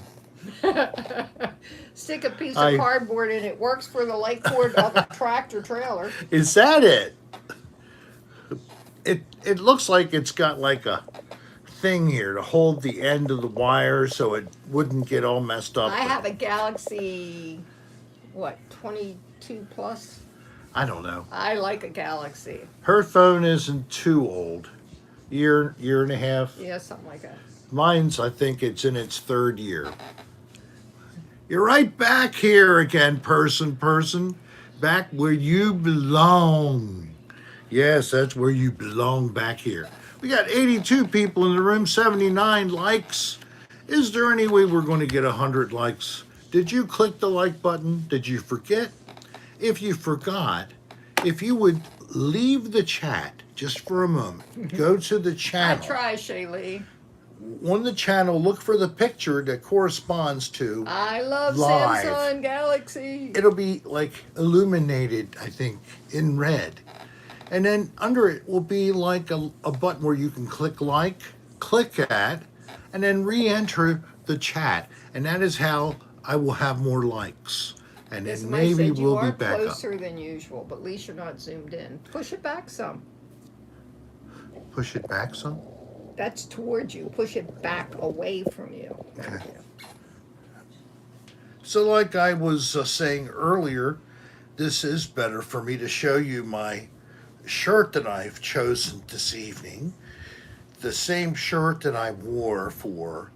Stick a piece of cardboard in it. Works for the light cord of a tractor trailer. Is that it? It looks like it's got like a thing here to hold the end of the wire so it wouldn't get all messed up. I have a Galaxy, 22 plus? I don't know. I like a Galaxy. Her phone isn't too old. Year and a half. Yeah, something like that. Mine's, I think it's in its third year. You're right back here again, person. Back where you belong. Yes, that's where you belong, back here. We got 82 people in the room, 79 likes. Is there any way we're going to get 100 likes? Did you click the like button? Did you forget? If you forgot, if you would leave the chat just for a moment, go to the channel. I try, Shaylee. On the channel, look for the picture that corresponds to I love live. Samsung Galaxy. It'll be like illuminated, I think, in red. And then under it will be like a button where you can click that, and then re-enter the chat. And that is how I will have more likes. And then maybe we'll be back up. You are closer than usual, but at least you're not zoomed in. Push it back some. Push it back some? That's towards you. Push it back away from you. Thank you. So like I was saying earlier, this is better for me to show you my shirt that I've chosen this evening. The same shirt that I wore for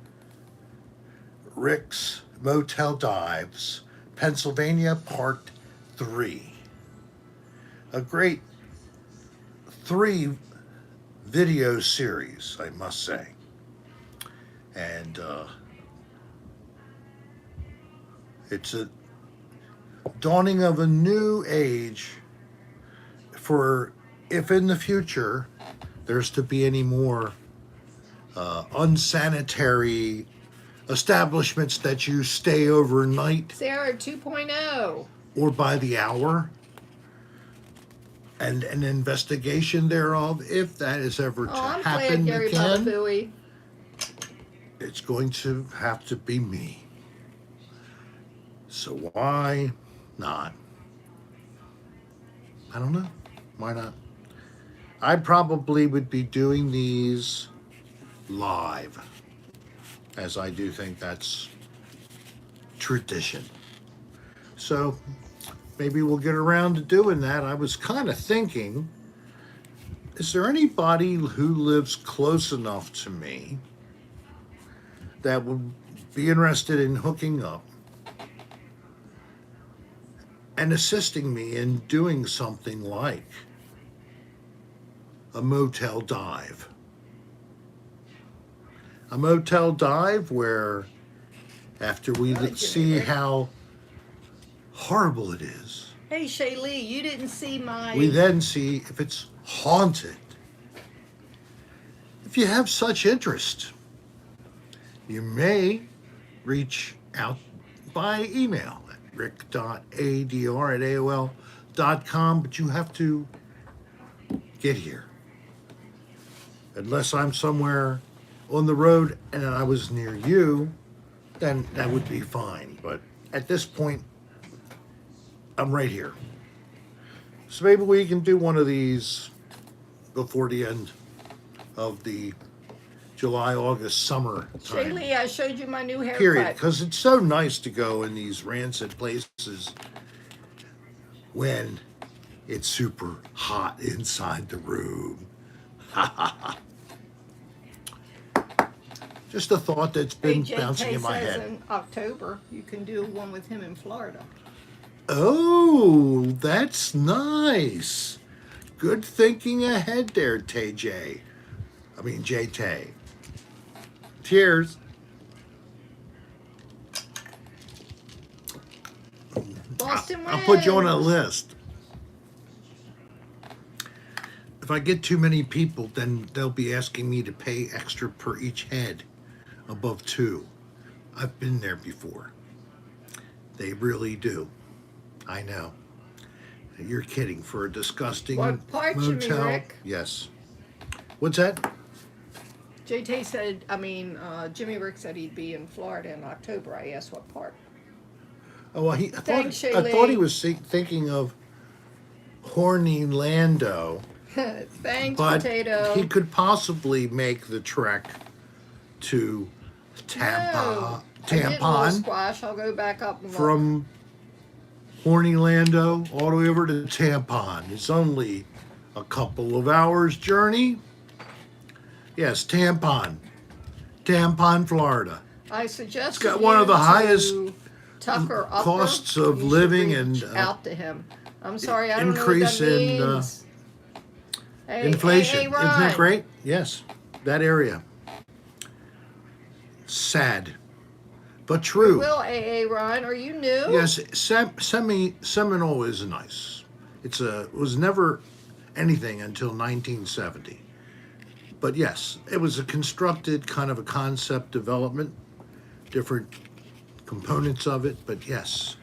Rick's Motel Dives, Pennsylvania Part 3. A great 3 video series, I must say. And it's a dawning of a new age for if in the future there's to be any more unsanitary establishments that you stay overnight. Sarah 2.0. Or by the hour. And an investigation thereof, if that is ever to happen Gary again, Baba it's going to have to be me. So why not? I don't know. Why not? I probably would be doing these live, as I do think that's tradition. So maybe we'll get around to doing that. I was kind of thinking, is there anybody who lives close enough to me that would be interested in hooking up and assisting me in doing something like a motel dive? A motel dive where after we see how horrible it is, Hey, Shaylee, you didn't see my... we then see if it's haunted. If you have such interest, you may reach out by email at rick.adr@aol.com, but you have to get here. Unless I'm somewhere on the road and I was near you, then that would be fine. But at this point, I'm right here. So maybe we can do one of these before the end of the July, August, summer time Shaylee, I showed you my new haircut. period. Because it's so nice to go in these rancid places when it's super hot inside the room. Just a thought that's been bouncing in my says head. in October you can do one with him in Florida. Oh, that's nice. Good thinking ahead there, TJ. I mean, JT. Cheers. Boston wins. I'll put you on a list. If I get too many people, then they'll be asking me to pay extra per each head above 2. I've been there before. They really do. I know. You're kidding. For a disgusting What part, Jimmy motel. Rick? Yes. What's that? JT said, Jimmy Rick said he'd be in Florida in October. I asked what part. Oh, well, I Thanks, thought he Shaylee. was thinking of horny Lando, Thanks, but Potato. he could possibly make the trek to No, I didn't, little Tampon squash. I'll go back up and look. from horny Lando all the way over to Tampon. It's only a couple of hours journey. Yes, Tampon, Florida. I suggest It's got one of the highest Tucker Upper. costs of You should living reach and out to him. I'm sorry, I don't increase know what that in means. Hey, inflation. Hey, Isn't that Ron. great? Yes, that area. Sad, but true. Will AA Ron, are you new? Yes, Seminole is nice. It was never anything until 1970. But yes, it was a constructed kind of a concept development, different components of it, but yes.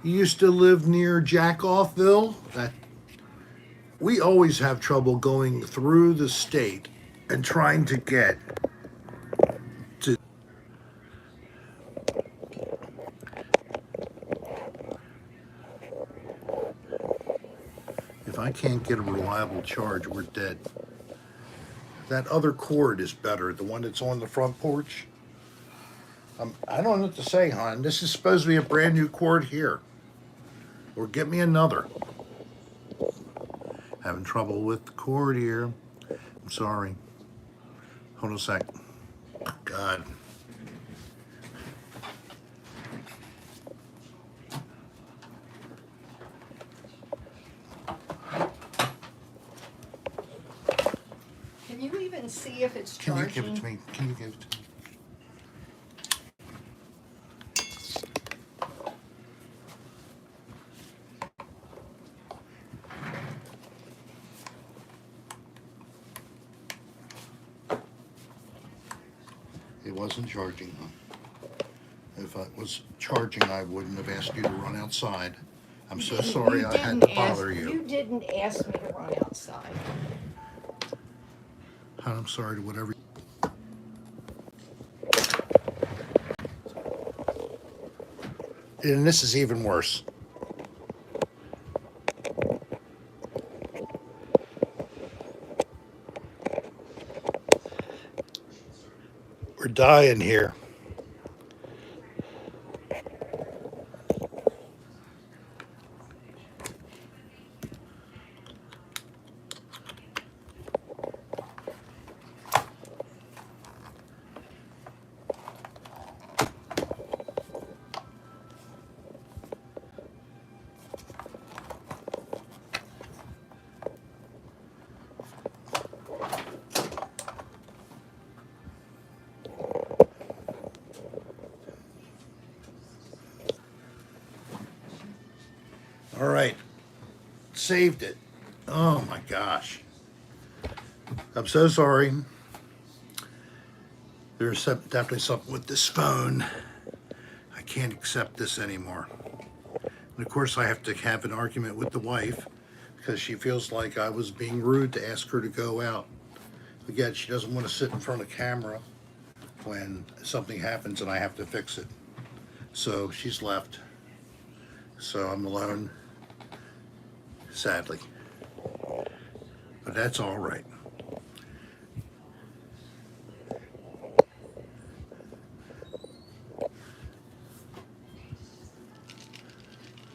You used to live near Jackoffville? We always have trouble going through the state and trying to get to. If I can't get a reliable charge, we're dead. That other cord is better, the one that's on the front porch. I don't know what to say, hon. This is supposed to be a brand new cord here. Or get me another. Having trouble with the cord here. I'm sorry. Hold on a sec. God. Can you even see if it's Can charging? you give it to me? Can you give it to me? It wasn't charging, huh? If it was charging, I wouldn't have asked you to run outside. I'm so sorry I had to bother you. You didn't ask me to run outside. Hon, I'm sorry to whatever. And this is even worse. We're dying here. All right. Saved it. Oh my gosh. I'm so sorry. There's definitely something with this phone. I can't accept this anymore. And of course, I have to have an argument with the wife because she feels like I was being rude to ask her to go out. Again, she doesn't want to sit in front of camera when something happens and I have to fix it. So she's left. So I'm alone. Sadly. But that's all right.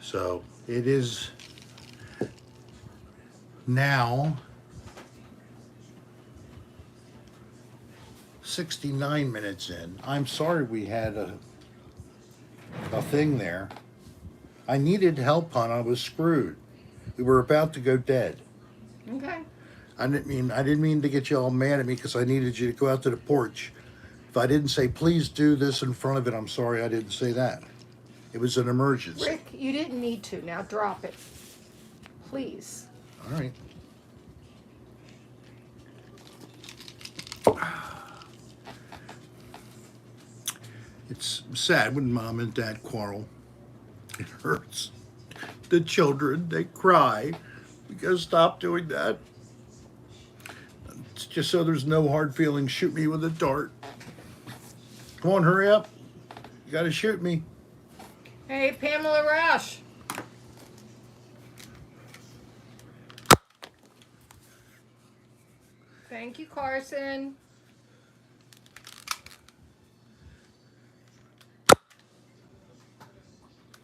So It is now 69 minutes in. I'm sorry we had a thing there. I needed help, hon. I was screwed. We were about to go dead. Okay. I didn't mean to get you all mad at me because I needed you to go out to the porch. If I didn't say please do this in front of it, I'm sorry I didn't say that. It was an emergency. Rick, you didn't need to. Now drop it. Please. All right. It's sad when mom and dad quarrel. It hurts. The children, they cry. We gotta stop doing that. It's just so there's no hard feelings. Shoot me with a dart. Come on, hurry up. You gotta shoot me. Hey, Pamela Rush. Thank you, Carson.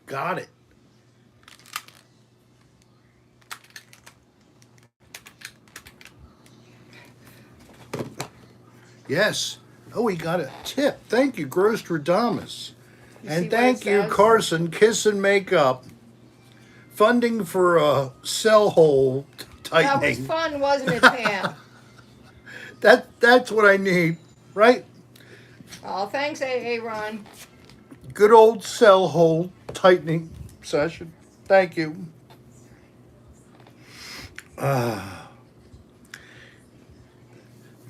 Got it. Yes. Oh, we got a tip. Thank you, Grostradamus. And thank you, Carson, Kiss and Makeup. Funding for a cell hole tightening. That was fun, wasn't it, Pam? That's what I need, right? Oh, thanks, Ron. Good old cell hole tightening session. Thank you.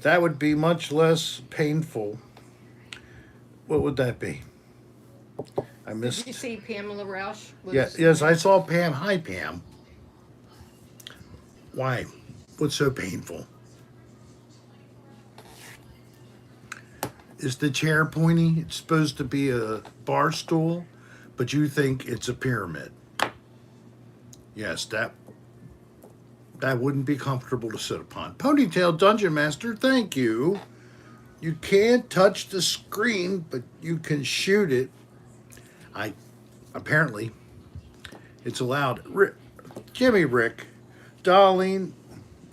That would be much less painful. What would that be? I missed. Did you see Pamela Rush? Yes, I saw Pam. Hi, Pam. Why? What's so painful? Is the chair pointy? It's supposed to be a bar stool, but you think it's a pyramid. Yes, that wouldn't be comfortable to sit upon. Ponytail Dungeon Master, thank you. You can't touch the screen, but you can shoot it. Apparently, it's allowed. Jimmy Rick, Darlene,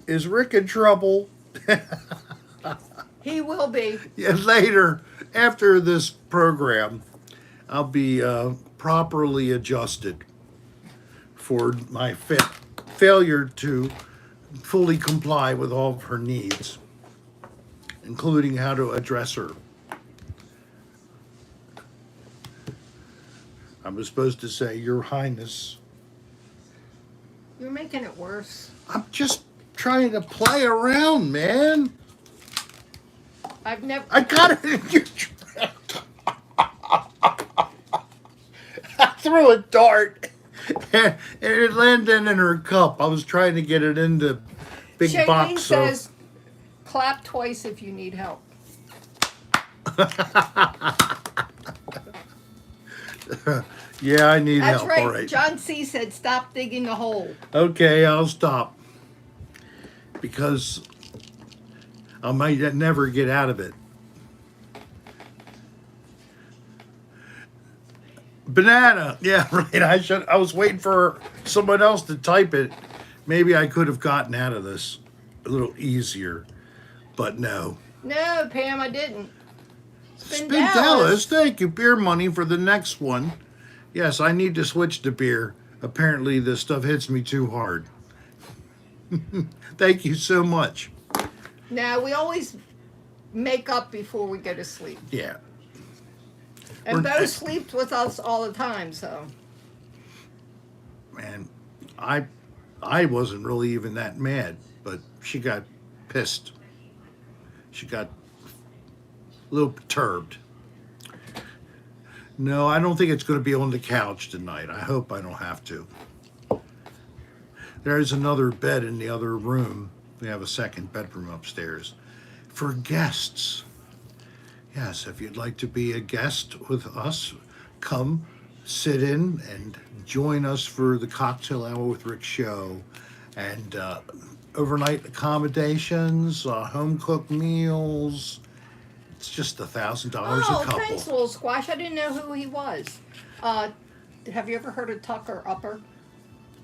is Rick in trouble? He will be. Yeah, later, after this program, I'll be properly adjusted for my failure to fully comply with all of her needs, including how to address her. I was supposed to say, Your Highness. You're making it worse. I'm just trying to play around, man. I got it in your I threw a dart and it landed in her cup. I was trying to get it into big Shailene box. says, clap twice if you need help. Yeah, I need That's help. right. All right. John C. said, stop digging a hole. Okay, I'll stop. Because I might never get out of it. Banana. Yeah, right. I was waiting for someone else to type it. Maybe I could have gotten out of this a little easier. But no. No, Pam, I didn't. Spindellas, thank you. Beer money for the next one. Yes, I need to switch to beer. Apparently, this stuff hits me too hard. Thank you so much. Now, we always make up before we go to sleep. Yeah. And Bo sleeps with us all the time, so. Man, I wasn't really even that mad, but she got pissed. She got a little perturbed. No, I don't think it's going to be on the couch tonight. I hope I don't have to. There's another bed in the other room. We have a second bedroom upstairs for guests. Yes, if you'd like to be a guest with us, come sit in and join us for the Cocktail Hour with Rick show. And overnight accommodations, home-cooked meals. It's just $1,000 a couple. Oh, thanks, little squash. I didn't know who he was. Have you ever heard of Tucker Upper?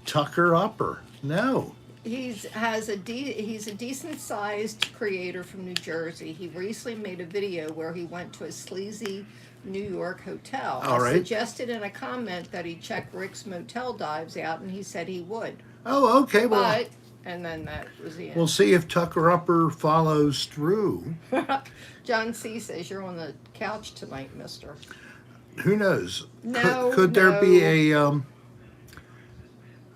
Tucker Upper. No. He's a decent sized creator from New Jersey. He recently made a video where he went to a sleazy New York hotel. All I right. suggested in a comment that he check Rick's motel dives out, and he said he would. Oh, okay. Well, But and then that was the end. we'll see if Tucker Upper follows through. John C. says you're on the couch tonight, mister. Who knows? No, Could there be no.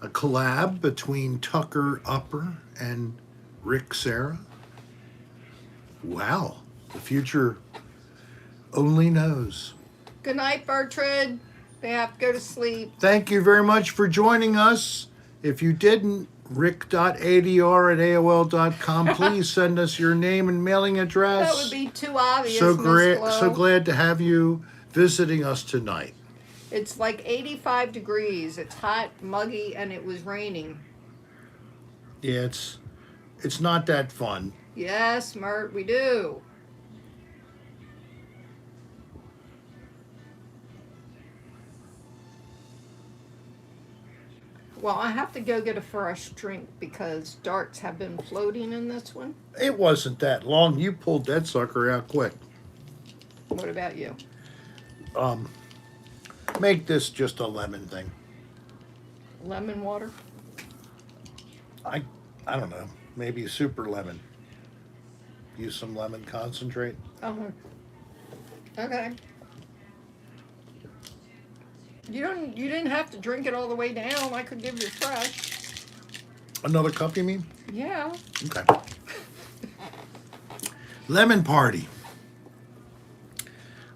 a collab between Tucker Upper and Rick Serra? Wow, the future only knows. Good night, Bertrand. They have to go to sleep. Thank you very much for joining us. If you didn't, rick.adr@aol.com. Please send us your name and mailing address. That would be too obvious. So Miss great, Glow. so glad to have you visiting us tonight. It's like 85 degrees. It's hot, muggy, and it was raining. Yeah, it's not that fun. Yes, Mert, we do. Well, I have to go get a fresh drink because darts have been floating in this one. It wasn't that long. You pulled that sucker out quick. What about you? Make this just a lemon thing. Lemon water? I don't know. Maybe super lemon. Use some lemon concentrate. Oh, okay. You didn't have to drink it all the way down. I could give you fresh. Another cup, you mean? Yeah. Okay. Lemon party.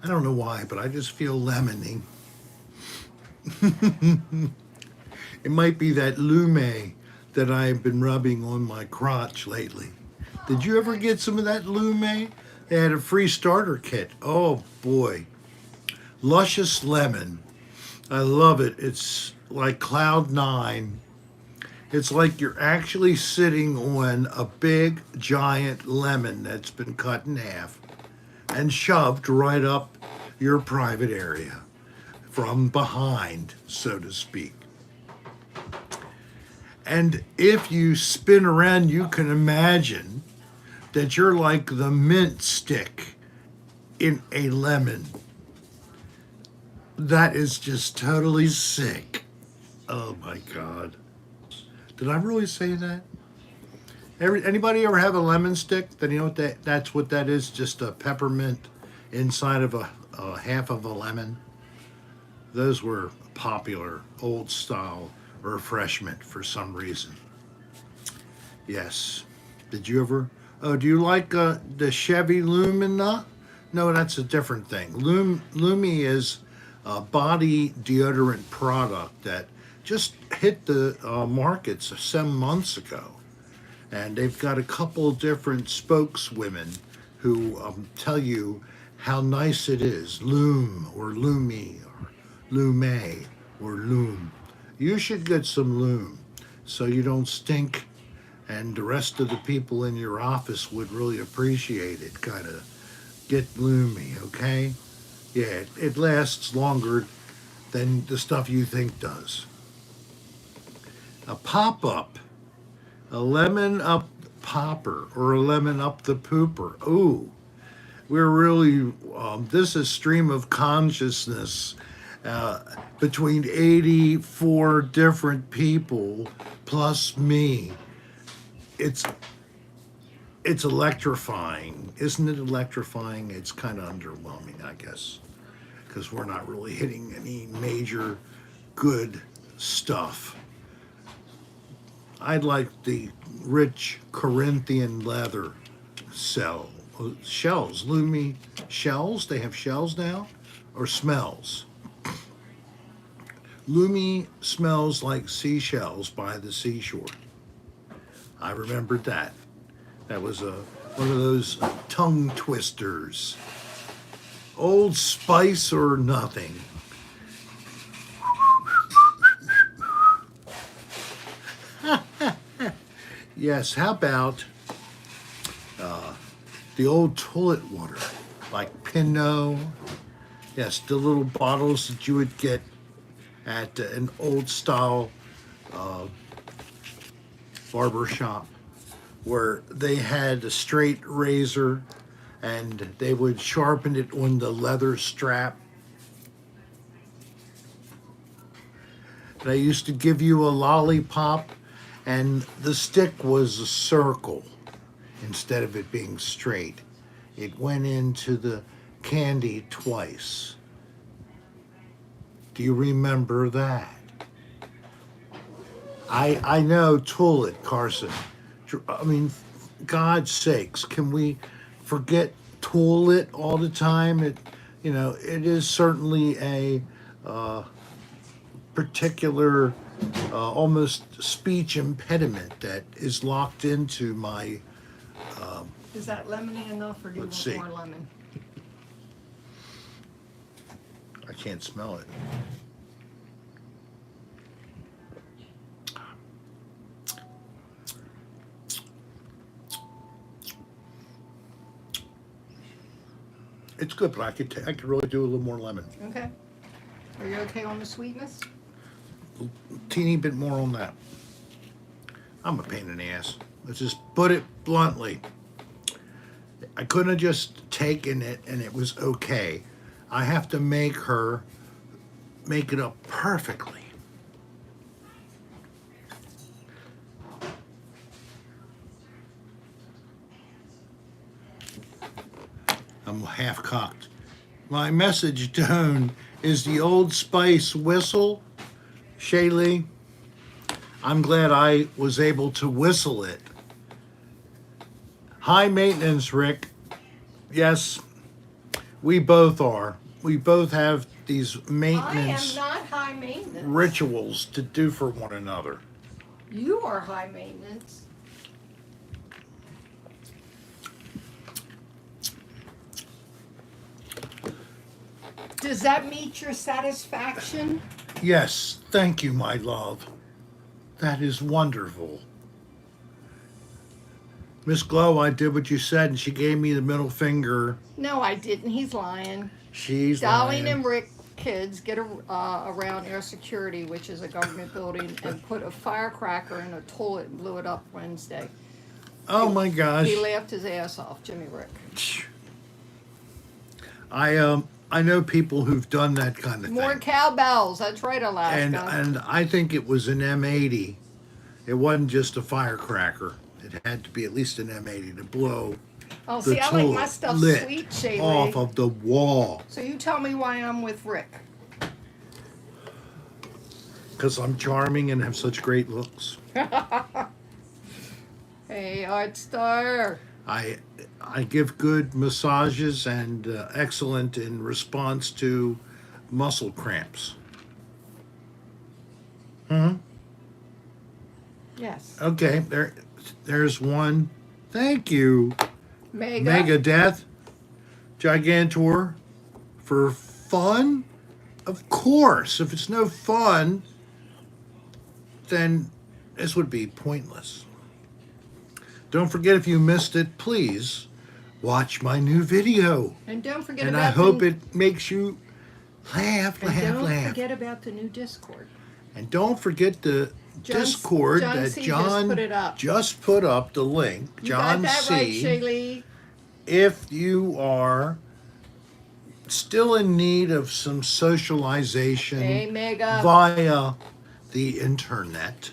I don't know why, but I just feel lemony. It might be that Lume that I've been rubbing on my crotch lately. Did you ever get some of that Lume? They had a free starter kit. Oh boy. Luscious lemon. I love it. It's like cloud nine. It's like you're actually sitting on a big giant lemon that's been cut in half and shoved right up your private area from behind, so to speak. And if you spin around, you can imagine that you're like the mint stick in a lemon. That is just totally sick. Oh my God. Did I really say that? Anybody ever have a lemon stick? Then you know what that's what that is? Just a peppermint inside of a half of a lemon. Those were popular old style refreshment for some reason. Yes. Did you ever? Oh, do you like the Chevy Lumina? No, that's a different thing. Lumi is a body deodorant product that just hit the markets some months ago. And they've got a couple different spokeswomen who tell you how nice it is. Lume or Lumi or Lume or Lume. You should get some Lume so you don't stink, and the rest of the people in your office would really appreciate it. Kind of get Lumi, okay? Yeah, it lasts longer than the stuff you think does. A pop-up, a lemon up popper, or a lemon up the pooper. Ooh, we're really, this is stream of consciousness between 84 different people plus me. It's electrifying. Isn't it electrifying? It's kind of underwhelming, I guess, because we're not really hitting any major good stuff. I'd like the rich Corinthian leather shells. Lumi shells? They have shells now? Or smells? Lumi smells like seashells by the seashore. I remembered that. That was one of those tongue twisters. Old Spice or nothing. Yes, how about the old toilet water, like Pinot? Yes, the little bottles that you would get at an old style barber shop where they had a straight razor and they would sharpen it on the leather strap. They used to give you a lollipop and the stick was a circle instead of it being straight. It went into the candy twice. Do you remember that? I know, tool it, Carson. I mean, God's sakes, can we forget tool it all the time? It is certainly a particular almost speech impediment that is locked into my. Is that lemony enough, or do you Let's want see. more lemon? I can't smell it. It's good, but I could really do a little more lemon. Okay. Are you okay on the sweetness? Teeny bit more on that. I'm a pain in the ass. Let's just put it bluntly. I couldn't have just taken it and it was okay. I have to make it up perfectly. I'm half cocked. My message tone is the Old Spice whistle. Shaylee, I'm glad I was able to whistle it. High maintenance, Rick. Yes, we both are. We both have these maintenance I am not high maintenance. rituals to do for one another. You are high maintenance. Does that meet your satisfaction? Yes, thank you, my love. That is wonderful. Miss Glow, I did what you said, and she gave me the middle finger. No, I didn't. He's lying. She's Darlene lying. and Rick kids get around Air Security, which is a government building, and put a firecracker in a toilet and blew it up Wednesday. Oh my gosh. He laughed his ass off, Jimmy Rick. I know people who've done that kind of More thing. cowbells. That's right, Alaska. And I think it was an M80. It wasn't just a firecracker. It had to be at least an M80 to blow Oh, the see, I like my toilet stuff lit sweet, Shaylee. off of the wall. So you tell me why I'm with Rick. Because I'm charming and have such great looks. Hey, Art Star. I give good massages and excellent in response to muscle cramps. Yes. Okay, there's one. Thank you. Mega. Death. Gigantor. For fun? Of course. If it's no fun, then this would be pointless. Don't forget, if you missed it, please watch my new video. And don't forget And about I hope it makes you laugh, and laugh, don't laugh. forget about the new Discord. And don't forget the Discord John that C. John just put it up. just put up the link. You John got that C. right, Shaylee. If you are still in need of some socialization Hey, Mega. via the internet,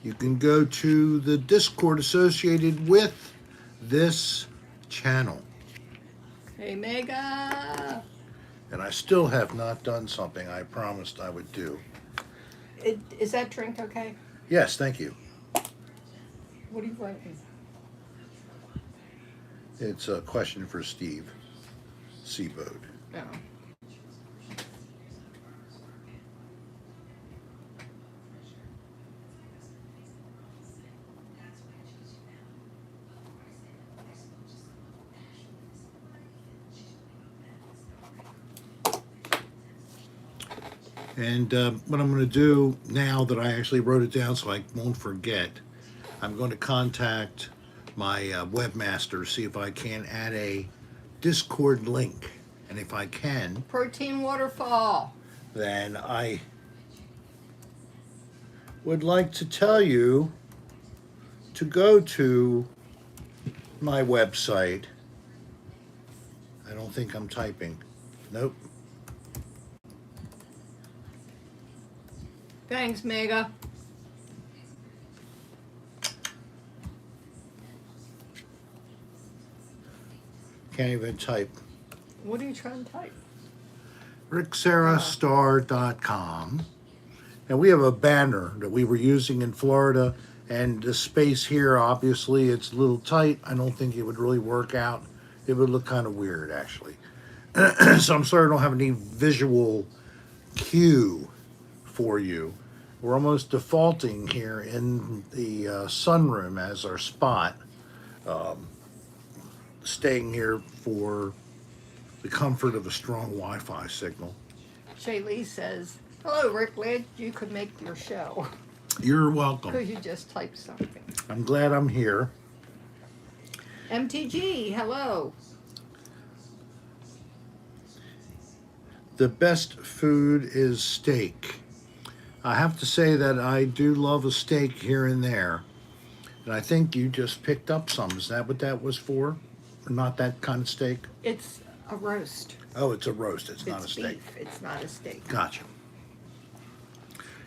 you can go to the Discord associated with this channel. Hey, Mega. And I still have not done something I promised I would do. Is that drink okay? Yes, thank you. What are you writing? It's a question for Steve Seabode. No. And what I'm going to do now that I actually wrote it down so I won't forget, I'm going to contact my webmaster, see if I can add a Discord link. And if I can, Protein waterfall. then I would like to tell you to go to my website. I don't think I'm typing. Nope. Thanks, Mega. Can't even type. What are you trying to type? rickserrastar.com. And we have a banner that we were using in Florida, and the space here, obviously, it's a little tight. I don't think it would really work out. It would look kind of weird, actually. So I'm sorry I don't have any visual cue for you. We're almost defaulting here in the sunroom as our spot, staying here for the comfort of a strong Wi-Fi signal. Shaylee says, hello, Rick. Glad you could make your show. You're welcome. Because you just typed something. I'm glad I'm here. MTG, hello. The best food is steak. I have to say that I do love a steak here and there. And I think you just picked up some. Is that what that was for? Or not that kind of steak? It's a roast. Oh, it's a roast. It's not a steak. Beef. It's not a steak. Gotcha.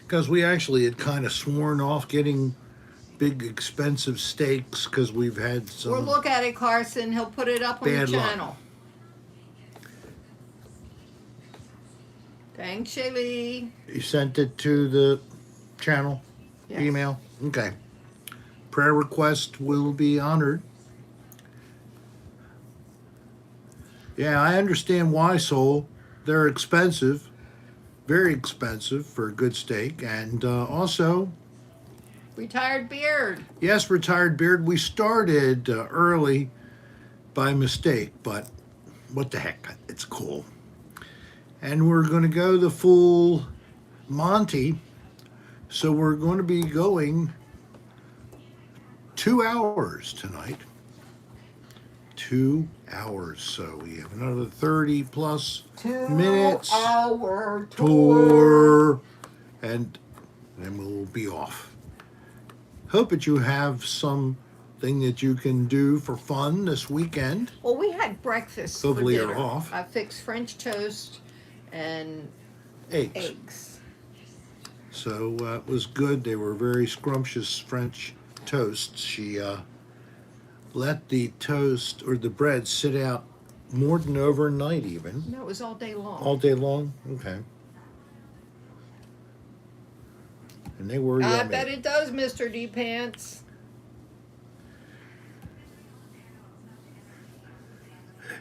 Because we actually had kind of sworn off getting big, expensive steaks because we've had some. Well, look at it, Carson. He'll put it up on the Bad luck. channel. Thanks, Shaylee. You sent it to the channel Yes. email? Okay. Prayer request will be honored. Yeah, I understand why, Soul. They're expensive. Very expensive for a good steak. And also, Retired beard. yes, retired beard. We started early by mistake, but what the heck? It's cool. And we're going to go the full Monty. So we're going to be going 2 hours tonight. 2 hours. So we have another 30 plus minutes. 2-hour Tour. And then we'll be off. Hope that you have something that you can do for fun this weekend. Well, we had breakfast Hopefully for you're dinner. off. I fixed French toast and eggs. So it was good. They were very scrumptious French toasts. She let the toast or the bread sit out more than overnight even. No, it was all day long. All day long? Okay. And they were I yummy. bet it does, Mr. D Pants.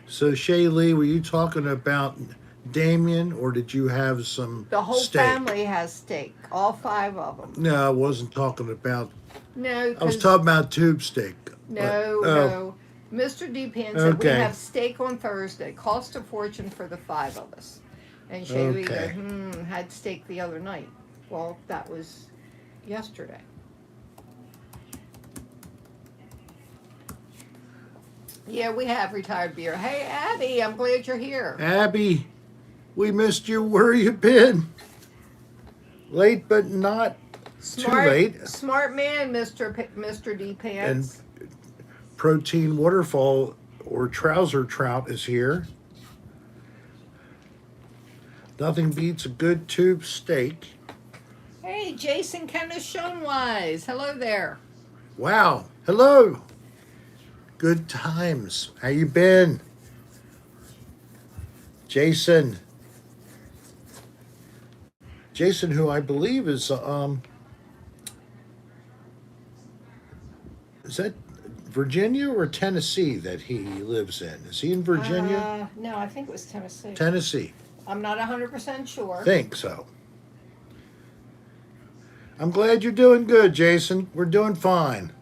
So Shaylee, were you talking about Damien, or did you have some The whole steak? family has steak. All 5 of them. No, I wasn't talking about. No, I was 'cause- talking about tube steak. No, but- no. Mr. D Pan said we Okay. have steak on Thursday. Cost a fortune for the 5 of us. And Shaylee Okay. goes, had steak the other night. Well, that was yesterday. Yeah, we have retired beer. Hey, Abby, I'm glad you're here. Abby, we missed you. Where you been? Late, but not Smart, too late. Smart man, Mr. D Pants. Protein Waterfall or Trouser Trout is here. Nothing beats a good tube steak. Hey, Jason Kenneth Schoenwise. Hello there. Wow. Hello. Good times. How you been? Jason. Jason, who I believe is that Virginia or Tennessee that he lives in? Is he in Virginia? No, I think it was Tennessee. Tennessee. I'm not 100% sure. Think so. I'm glad you're doing good, Jason. We're doing fine.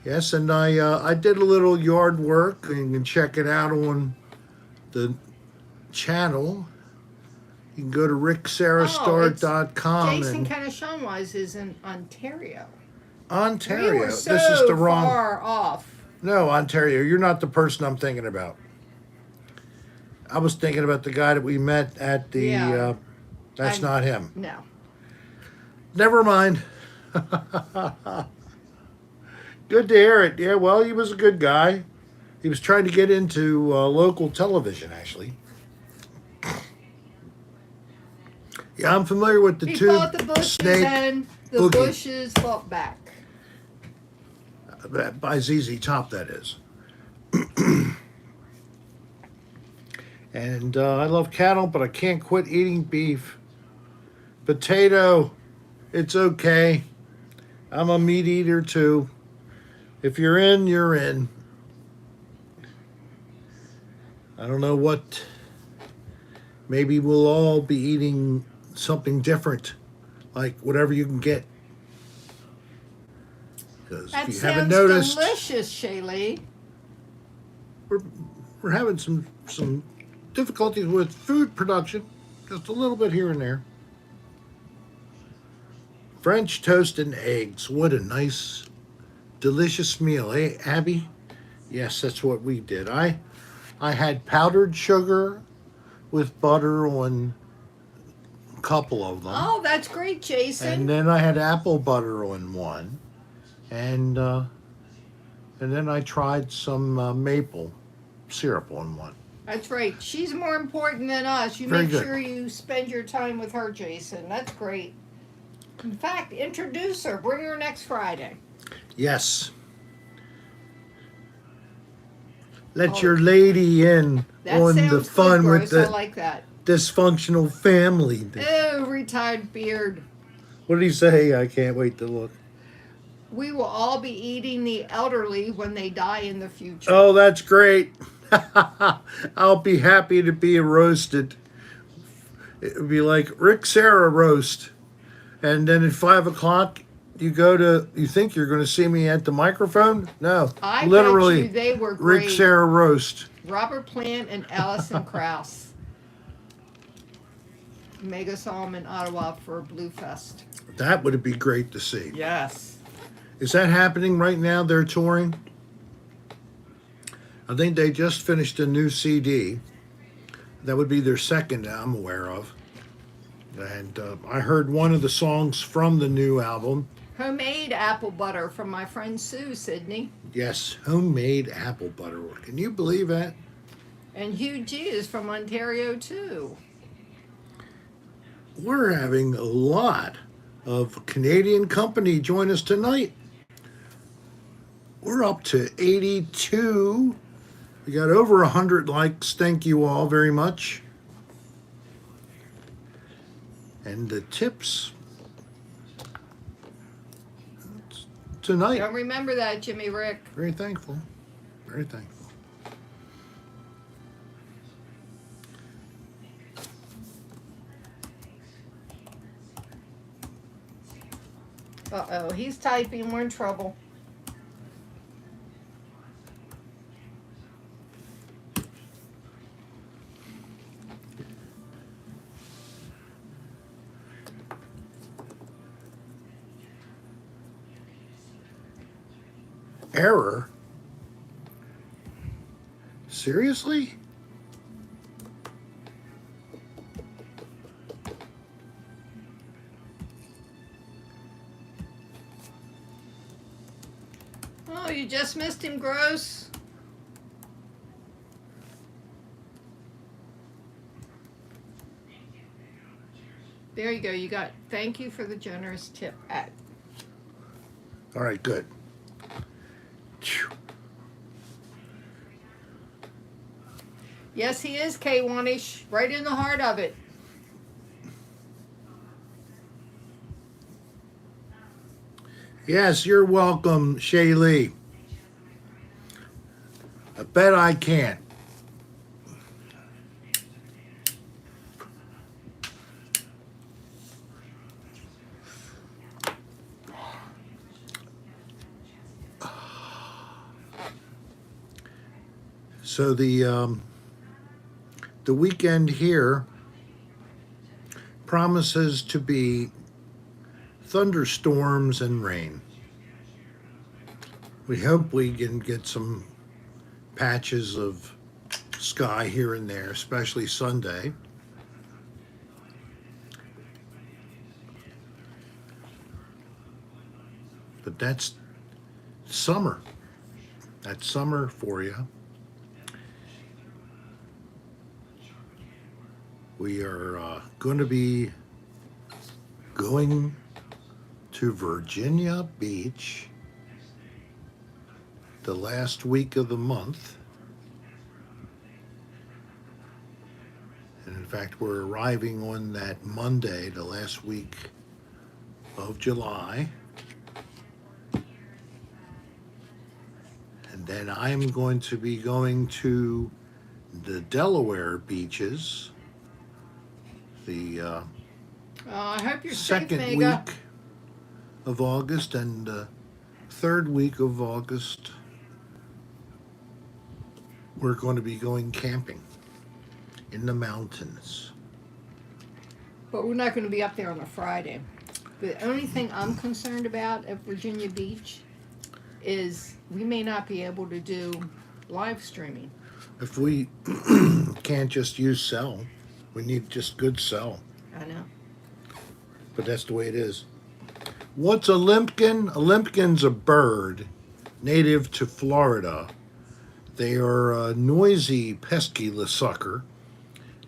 Yes, and I did a little yard work, and you can check it out on the channel. You can go to rickserrastar.com. Jason and Kenneth Schoenwise is in Ontario. Ontario. We were so This is the wrong. far off. No, Ontario. You're not the person I'm thinking about. I was thinking about the guy that we met at the. Yeah. That's I'm- not him. No. Never mind. Good to hear it. Yeah, well, he was a good guy. He was trying to get into local television, actually. Yeah, I'm familiar with the He tube fought the bushes snake and the boogie bushes fought back. by ZZ Top, that is. And I love cattle, but I can't quit eating beef. Potato, it's okay. I'm a meat eater too. If you're in, you're in. I don't know what. Maybe we'll all be eating something different, like whatever you can get. Because That if you haven't sounds noticed, delicious, Shaylee. we're, we're having some difficulties with food production, just a little bit here and there. French toast and eggs. What a nice, delicious meal, eh, Abby? Yes, that's what we did. I had powdered sugar with butter on a couple of them. Oh, that's great, Jason. And then I had apple butter on one. And then I tried some maple syrup on one. That's right. She's more important than us. You Very make good. sure you spend your time with her, Jason. That's great. In fact, introduce her. Bring her next Friday. Yes. Let Oh, your lady in that on sounds the fun good, with Gross. I the like that. dysfunctional family. Oh, retired beard. What did he say? I can't wait to look. We will all be eating the elderly when they die in the future. Oh, that's great. I'll be happy to be roasted. It would be like Rick Serra roast. And then at 5 o'clock, you think you're going to see me at the microphone? No. I literally, bet you they were great. Rick Serra roast. Robert Plant and Alison Krauss. Mega saw them in Ottawa for Blue Fest. That would be great to see. Yes. Is that happening right now? They're touring? I think they just finished a new CD. That would be their second I'm aware of. And I heard one of the songs from the new album. Homemade apple butter from my friend Sue, Sydney. Yes, homemade apple butter. Can you believe that? And Hugh G is from Ontario, too. We're having a lot of Canadian company join us tonight. We're up to 82. We got over 100 likes. Thank you all very much. And the tips tonight. Don't remember that, Jimmy Rick. Very thankful. Very thankful. Uh-oh, he's typing. We're in trouble. Error? Seriously? Oh, you just missed him, Gross. There you go. You got thank you for the generous tip at. All right, good. Phew. Yes, he is K1-ish, right in the heart of it. Yes, you're welcome, Shaylee. I bet I can. So the weekend here promises to be thunderstorms and rain. We hope we can get some patches of sky here and there, especially Sunday. But that's summer. That's summer for you. We are going to be going to Virginia Beach the last week of the month. And in fact, we're arriving on that Monday, the last week of July. And then I'm going to be going to the Delaware beaches the I hope you're safe, second Mega. week of August, and the third week of August we're going to be going camping in the mountains. But we're not going to be up there on a Friday. The only thing I'm concerned about at Virginia Beach is we may not be able to do live streaming. If we can't just use cell, we need just good cell. I know. But that's the way it is. What's a limpkin? A limpkin's a bird native to Florida. They are a noisy, pesky sucker.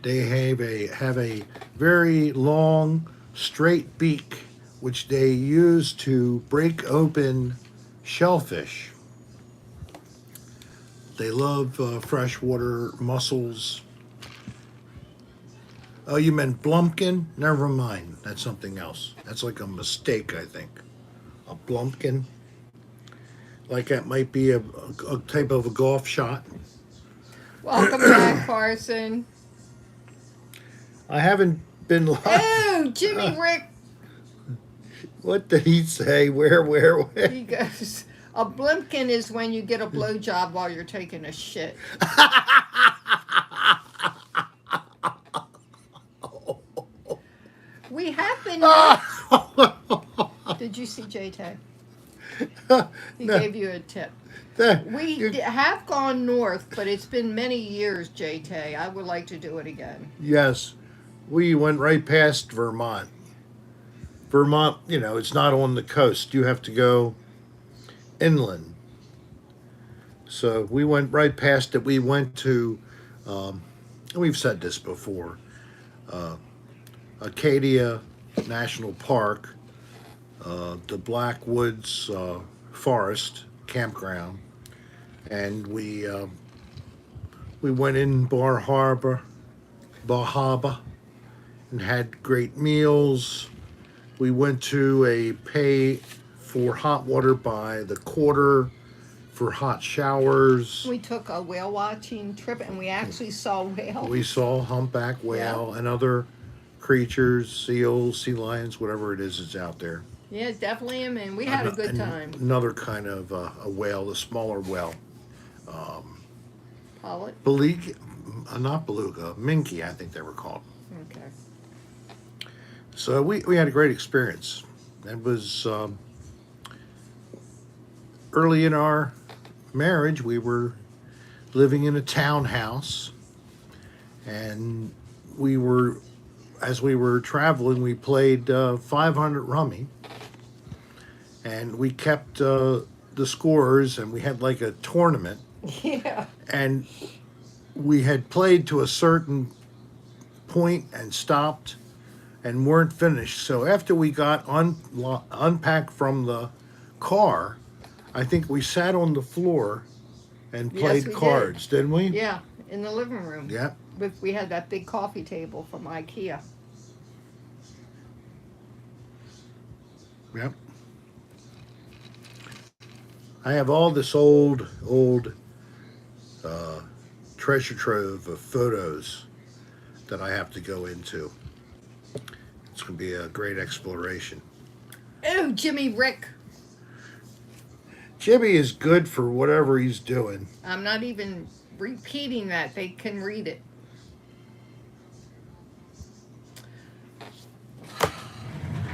They have a very long, straight beak, which they use to break open shellfish. They love freshwater mussels. Oh, you meant blumpkin? Never mind. That's something else. That's like a mistake, I think. A blumpkin. Like that might be a type of a golf shot. Welcome back, Carson. I haven't been live. Oh, Jimmy Rick. What did he say? Where? He goes, a blimpkin is when you get a blowjob while you're taking a shit. We have been... Did you see J-Tay? He gave you a tip. We have gone north, but it's been many years, J-Tay. I would like to do it again. Yes. We went right past Vermont. Vermont, it's not on the coast. You have to go inland. So we went right past it. We went to, we've said this before, Acadia National Park, the Blackwoods Forest Campground, and we went in Bar Harbor, and had great meals. We went to a pay for hot water by the quarter for hot showers. We took a whale watching trip, and we actually saw whales. We saw humpback whale and other creatures, seals, sea lions, whatever it is that's out there. Yeah, definitely. And we had a good time. Another kind of a whale, a smaller whale. Pollock? Not beluga, minke, I think they were called. Okay. So we had a great experience. It was early in our marriage. We were living in a townhouse, and as we were traveling, we played 500 rummy, and we kept the scores, and we had like a tournament. Yeah. And we had played to a certain point and stopped and weren't finished. So after we got unpacked from the car, I think we sat on the floor and played cards, didn't we? Yeah, in the living room. Yeah. We had that big coffee table from IKEA. Yep. I have all this old treasure trove of photos that I have to go into. It's going to be a great exploration. Oh, Jimmy Rick. Jimmy is good for whatever he's doing. I'm not even repeating that. They can read it.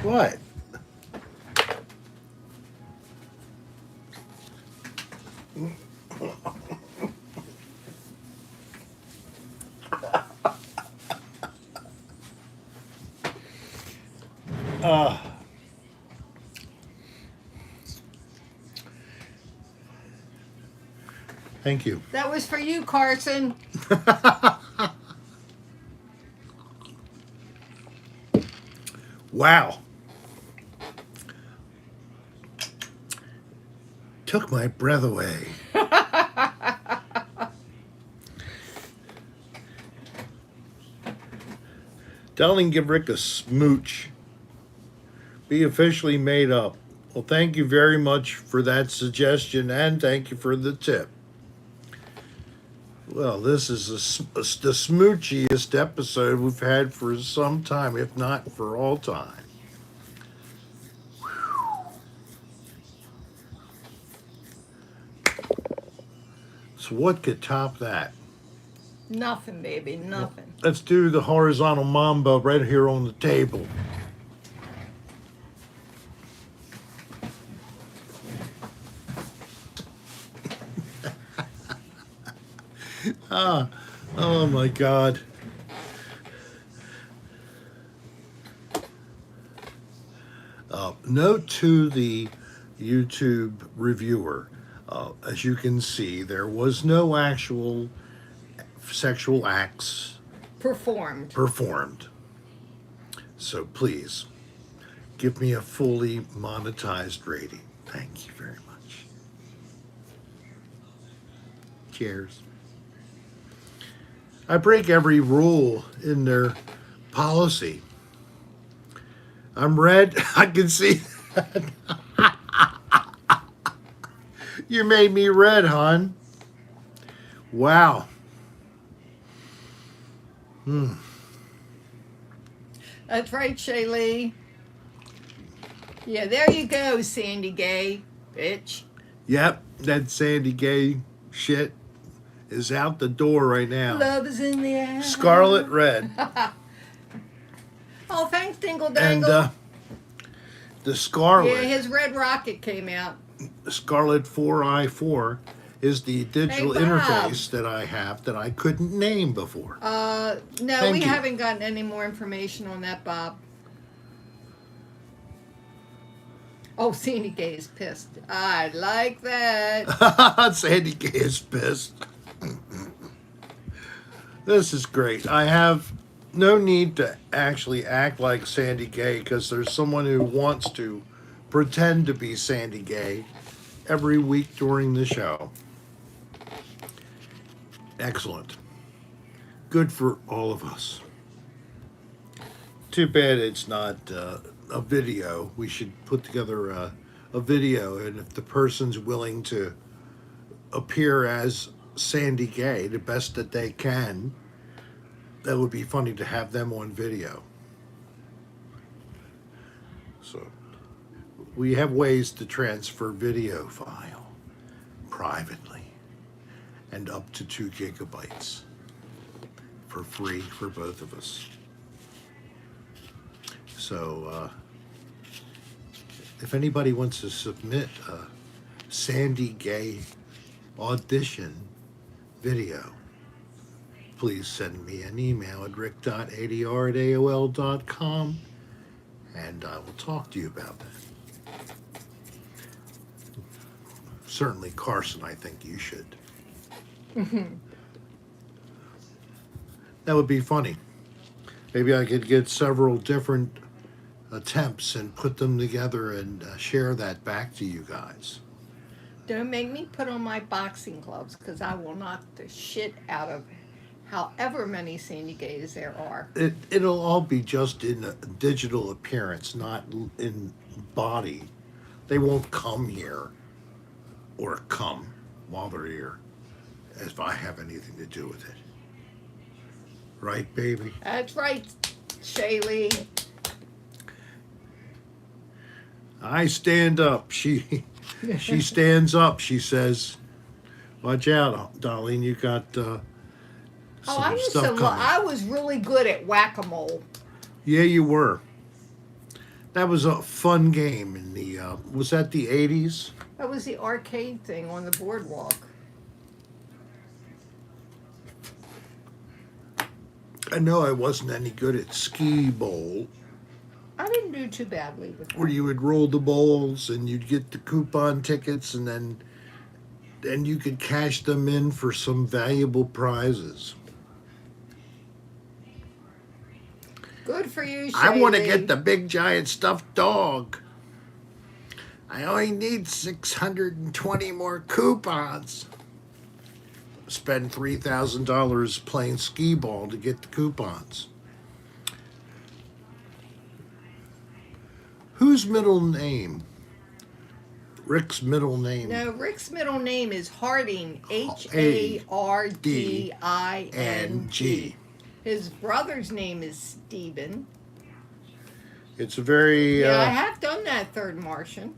What? Thank you. That was for you, Carson. Wow. Took my breath away. Telling give Rick a smooch. Be officially made up. Well, thank you very much for that suggestion, and thank you for the tip. Well, this is the smoochiest episode we've had for some time, if not for all time. So what could top that? Nothing, baby, nothing. Let's do the horizontal mambo right here on the table. Oh my God. Note to the YouTube reviewer, as you can see, there was no actual sexual acts Performed. So please, give me a fully monetized rating. Thank you very much. Cheers. I break every rule in their policy. I'm red. I can see that. You made me red, hon. Wow. That's right, Shaylee. Yeah, there you go, Sandy Gay, bitch. Yep, that Sandy Gay shit is out the door right now. Love is in the air. Scarlet red. Oh, thanks, Dingle And Dangle. the Scarlet. Yeah, his red rocket came out. Scarlet 4i4 is the digital Hey, Bob. interface that I have that I couldn't name before. No, Thank we you. haven't gotten any more information on that, Bob. Oh, Sandy Gay is pissed. I like that. Sandy Gay is pissed. This is great. I have no need to actually act like Sandy Gay because there's someone who wants to pretend to be Sandy Gay every week during the show. Excellent. Good for all of us. Too bad it's not a video. We should put together a video, and if the person's willing to appear as Sandy Gay the best that they can, that would be funny to have them on video. So we have ways to transfer video file privately and up to 2 gigabytes for free for both of us. So if anybody wants to submit a Sandy Gay audition video, please send me an email at rick.adr@aol.com and I will talk to you about that. Certainly, Carson, I think you should. That would be funny. Maybe I could get several different attempts and put them together and share that back to you guys. Don't make me put on my boxing gloves because I will knock the shit out of however many Sandy Gays there are. It'll all be just in a digital appearance, not in body. They won't come here or come while they're here if I have anything to do with it. Right, baby? That's right, Shaylee. I stand up. She stands up. She says, "Watch out, Darlene. You got some I used stuff to. coming." I was really good at whack-a-mole. Yeah, you were. That was a fun game in the. Was that the 80s? That was the arcade thing on the boardwalk. I know I wasn't any good at skee bowl, I didn't do too badly with that. where you would roll the bowls and you'd get the coupon tickets, and then and you could cash them in for some valuable prizes. Good for you, I want to Shaylee. get the big giant stuffed dog. I only need 620 more coupons. Spend $3,000 playing skee ball to get the coupons. Whose middle name? Rick's middle name. No, Rick's middle name is Harding. Harding. His brother's name is Stephen. It's a very... Yeah, I have done that third Martian.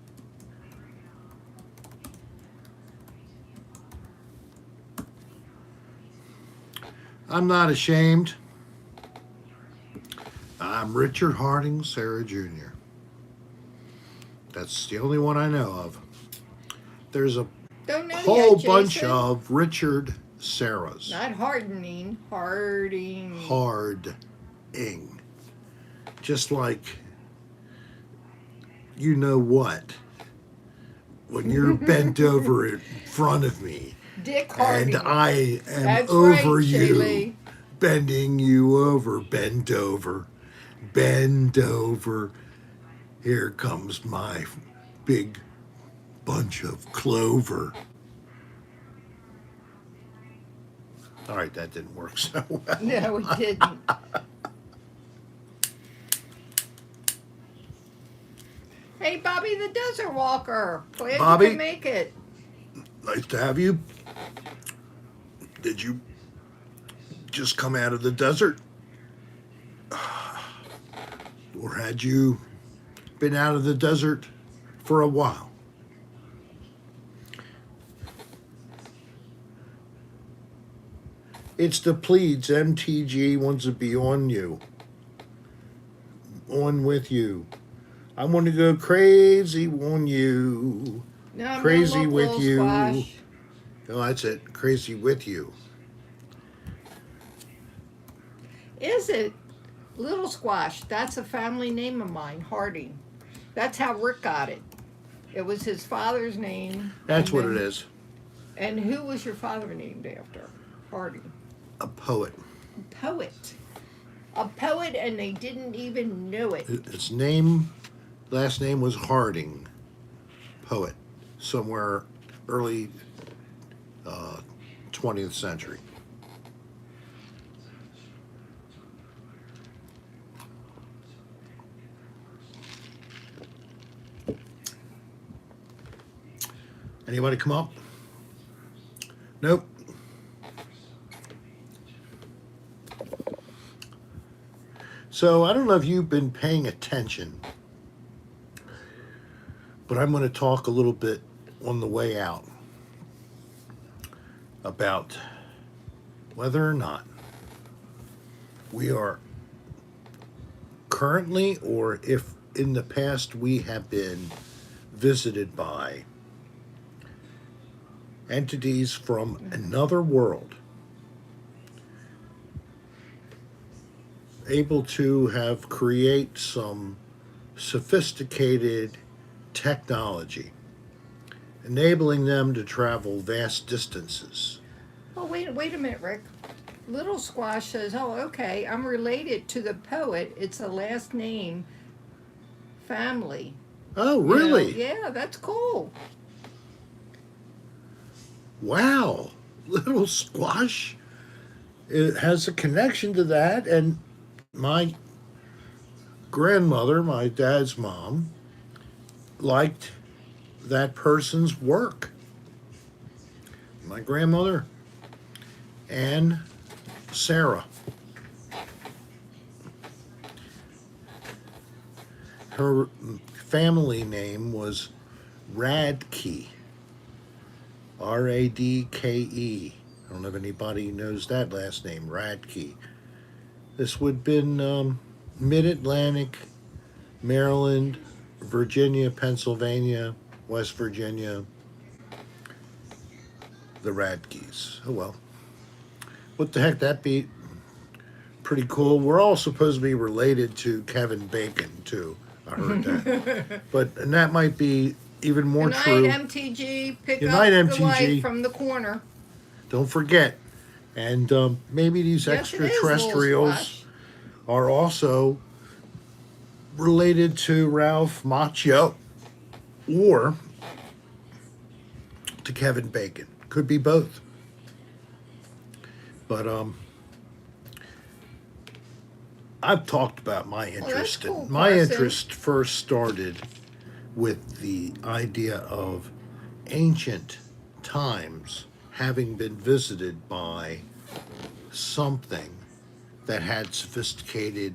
I'm not ashamed. I'm Richard Harding Serra Jr. That's the only one I know of. There's a Don't know whole yet, bunch Jason. of Richard Serras. Not hardening, Harding. Harding. Just like, you know what? When you're bent over in front of me, Dick Harding. and I am That's over right, you, Shaylee. bending you over, bend over, bend over. Here comes my big bunch of clover. All right, that didn't work so well. No, it didn't. Hey, Bobby the Desert Walker. Glad Bobby? you can make it. Nice to have you. Did you just come out of the desert? Or had you been out of the desert for a while? It's the Pleads. MTG wants to be on you. On with you. I want to go crazy on you. No, I'm Crazy gonna look with Little you. Squash. Oh, that's it. Crazy with you. Is it? Little Squash. That's a family name of mine, Harding. That's how Rick got it. It was his father's name. That's and what then- it is. And who was your father named after? Harding. A poet. Poet. A poet, and they didn't even know it. His last name was Harding. Poet. Somewhere early 20th century. Anybody come up? Nope. So I don't know if you've been paying attention, but I'm going to talk a little bit on the way out about whether or not we are currently, or if in the past we have been visited by entities from another world, able to have create some sophisticated technology, enabling them to travel vast distances. Oh, wait a minute, Rick. Little Squash says, oh, okay, I'm related to the poet. It's a last name family. Oh, You know, really? yeah, that's cool. Wow. Little Squash, it has a connection to that. And my grandmother, my dad's mom, liked that person's work. My grandmother, Anne Sarah. Her family name was Radke. Radke. I don't know if anybody knows that last name, Radke. This would have been mid-Atlantic, Maryland, Virginia, Pennsylvania, West Virginia. The Radkes. Oh well. What the heck, that'd be pretty cool. We're all supposed to be related to Kevin Bacon, too. I heard that. And that might be even more Good night, true. MTG. Pick Good up night, the MTG. light from the corner. Don't forget. And maybe these Yes, it is, extraterrestrials Little Splash. are also related to Ralph Macchio or to Kevin Bacon. Could be both. But I've talked about my interest. cool, My Carson. interest first started with the idea of ancient times having been visited by something that had sophisticated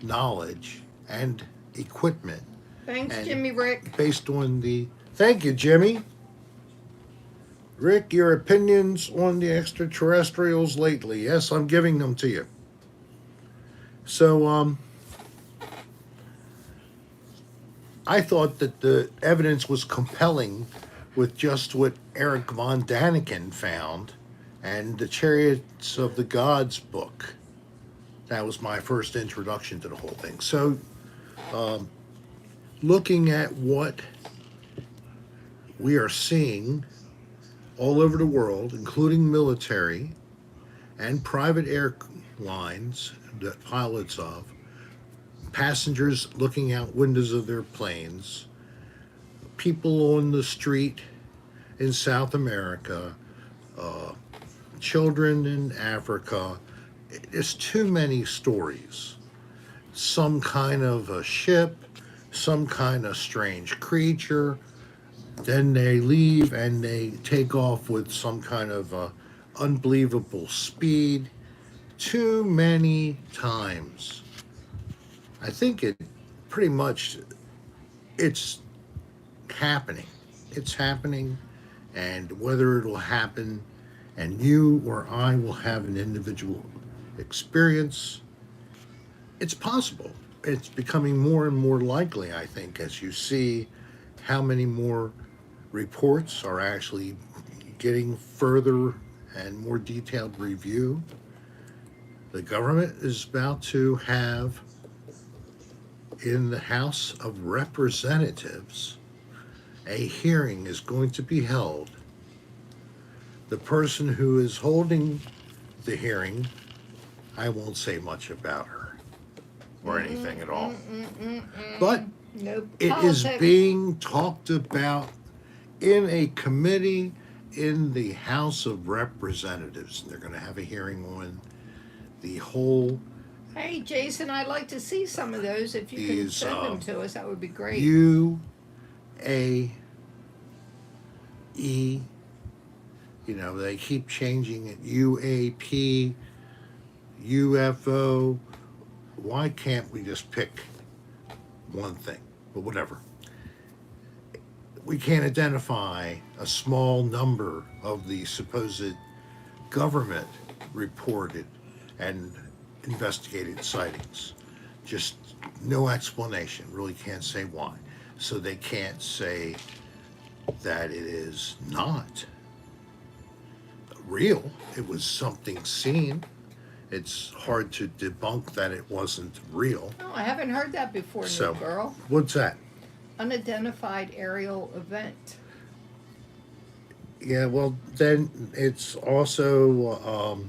knowledge and equipment. Thanks, And Jimmy Rick. based on the thank you, Jimmy. Rick, your opinions on the extraterrestrials lately. Yes, I'm giving them to you. So I thought that the evidence was compelling with just what Eric von Daniken found and the Chariots of the Gods book. That was my first introduction to the whole thing. So looking at what we are seeing all over the world, including military and private airlines that pilots of, passengers looking out windows of their planes, people on the street in South America, children in Africa. There's too many stories. Some kind of a ship, some kind of strange creature. Then they leave and they take off with some kind of unbelievable speed. Too many times. I think it pretty much, it's happening. It's happening, and whether it'll happen and you or I will have an individual experience, it's possible. It's becoming more and more likely, I think, as you see how many more reports are actually getting further and more detailed review. The government is about to have in the House of Representatives, a hearing is going to be held. The person who is holding the hearing, I won't say much about her or anything at all. But Nope. it is Politics. being talked about in a committee in the House of Representatives. They're going to have a hearing on the whole Hey, Jason, I'd like to see some of those. If you can These, send them to us, that would be great. UAE. You know, they keep changing it. UAP, UFO. Why can't we just pick one thing? But whatever. We can't identify a small number of the supposed government reported and investigated sightings. Just no explanation. Really can't say why. So they can't say that it is not real. It was something seen. It's hard to debunk that it wasn't real. Oh, I haven't heard that before, So, new girl. what's that? Unidentified aerial event. Yeah, well, then it's also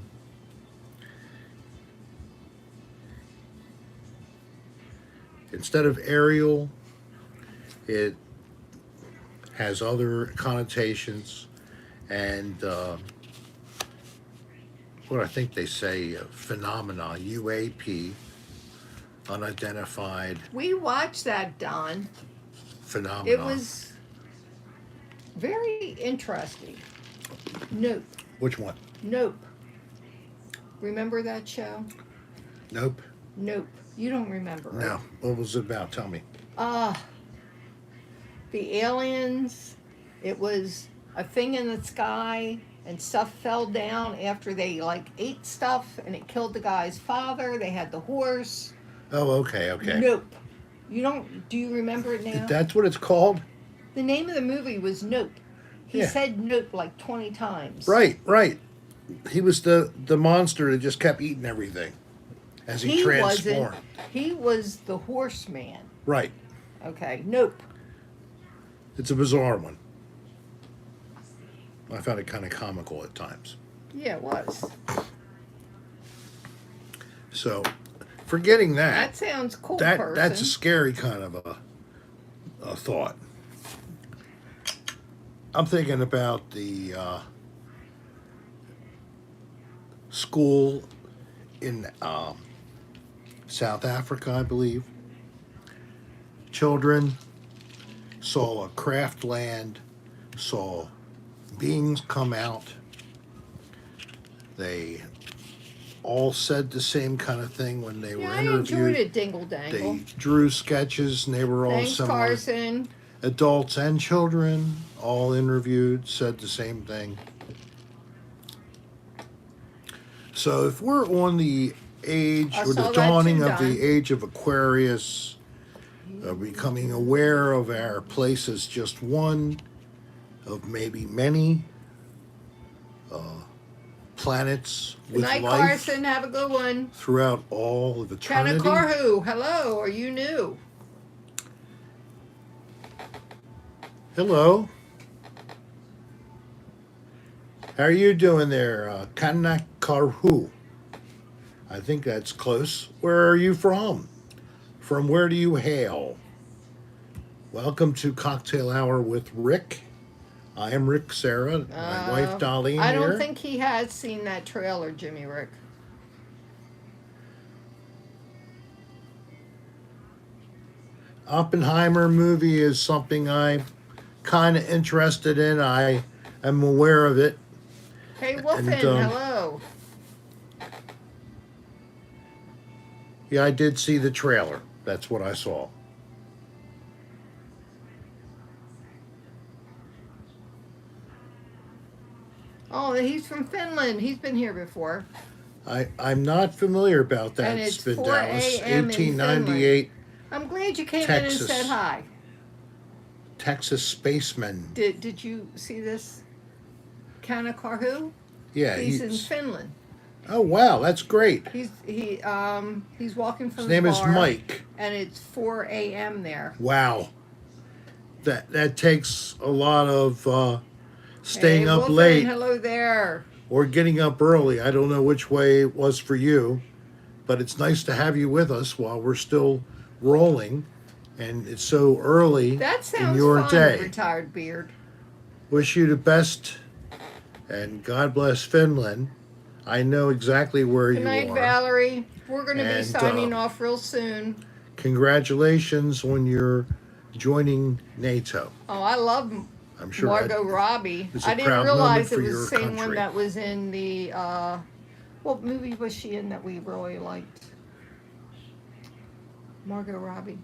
instead of aerial, it has other connotations, and what I think they say, phenomena, UAP, unidentified We watched that, Don. phenomenon. It was very interesting. Nope. Which one? Nope. Remember that show? Nope. Nope. You don't remember, right? No. What was it about? Tell me. The aliens, it was a thing in the sky and stuff fell down after they like ate stuff and it killed the guy's father. They had the horse. Oh, okay. Nope. Do you remember it now? That's what it's called? The name of the movie was Nope. He Yeah. said nope like 20 times. Right. He was the monster that just kept eating everything as he transformed. He was the horseman. Right. Okay. Nope. It's a bizarre one. I found it kind of comical at times. Yeah, it was. So, forgetting That sounds cool, that's a person. scary kind of a thought. I'm thinking about the school in South Africa, I believe. Children saw a craft land, saw beings come out. They all said the same kind of thing when they were Yeah, I interviewed. enjoyed it, Dingle Dangle. They drew sketches and they were all Thanks, similar. Carson. Adults and children, all interviewed, said the same thing. So if we're on the age I or saw the that dawning too, of the Don. age of Aquarius, becoming aware of our place as just one of maybe many planets Good with night, life Carson. Have a good one. throughout all of eternity. Kanakarhu, hello. Are you new? Hello. How are you doing there, Kanakarhu? I think that's close. Where are you from? From where do you hail? Welcome to Cocktail Hour with Rick. I am Rick Serra, my wife Darlene I don't here. think he has seen that trailer, Jimmy Rick. Oppenheimer movie is something I'm kind of interested in. I am aware of it. Hey, Wolfen, hello. Yeah, I did see the trailer. That's what I saw. Oh, he's from Finland. He's been here before. I'm not familiar about that. And it's Spin 4 Dallas, a.m. in 1898, I'm glad you came Texas. in and said hi. Texas spaceman. Did you see this? Kanakarhu? Yeah, He's in Finland. Oh wow, that's great. He's walking from His the name is bar, Mike. and it's 4 a.m. there. Wow, that takes a lot of staying Hey, up Wolfen, late hello there. or getting up early. I don't know which way it was for you, but it's nice to have you with us while we're still rolling, and it's so early That sounds in your fun, day. retired beard. Wish you the best, and God bless Finland. I know exactly where Good you night, are. Valerie. We're going to be And, signing off real soon. Congratulations on your joining NATO. Oh, I love I'm sure Margot Robbie. it's a I didn't proud realize moment it for was your the same one country. that was in the, what movie was she in that we really liked? Margot Robbie.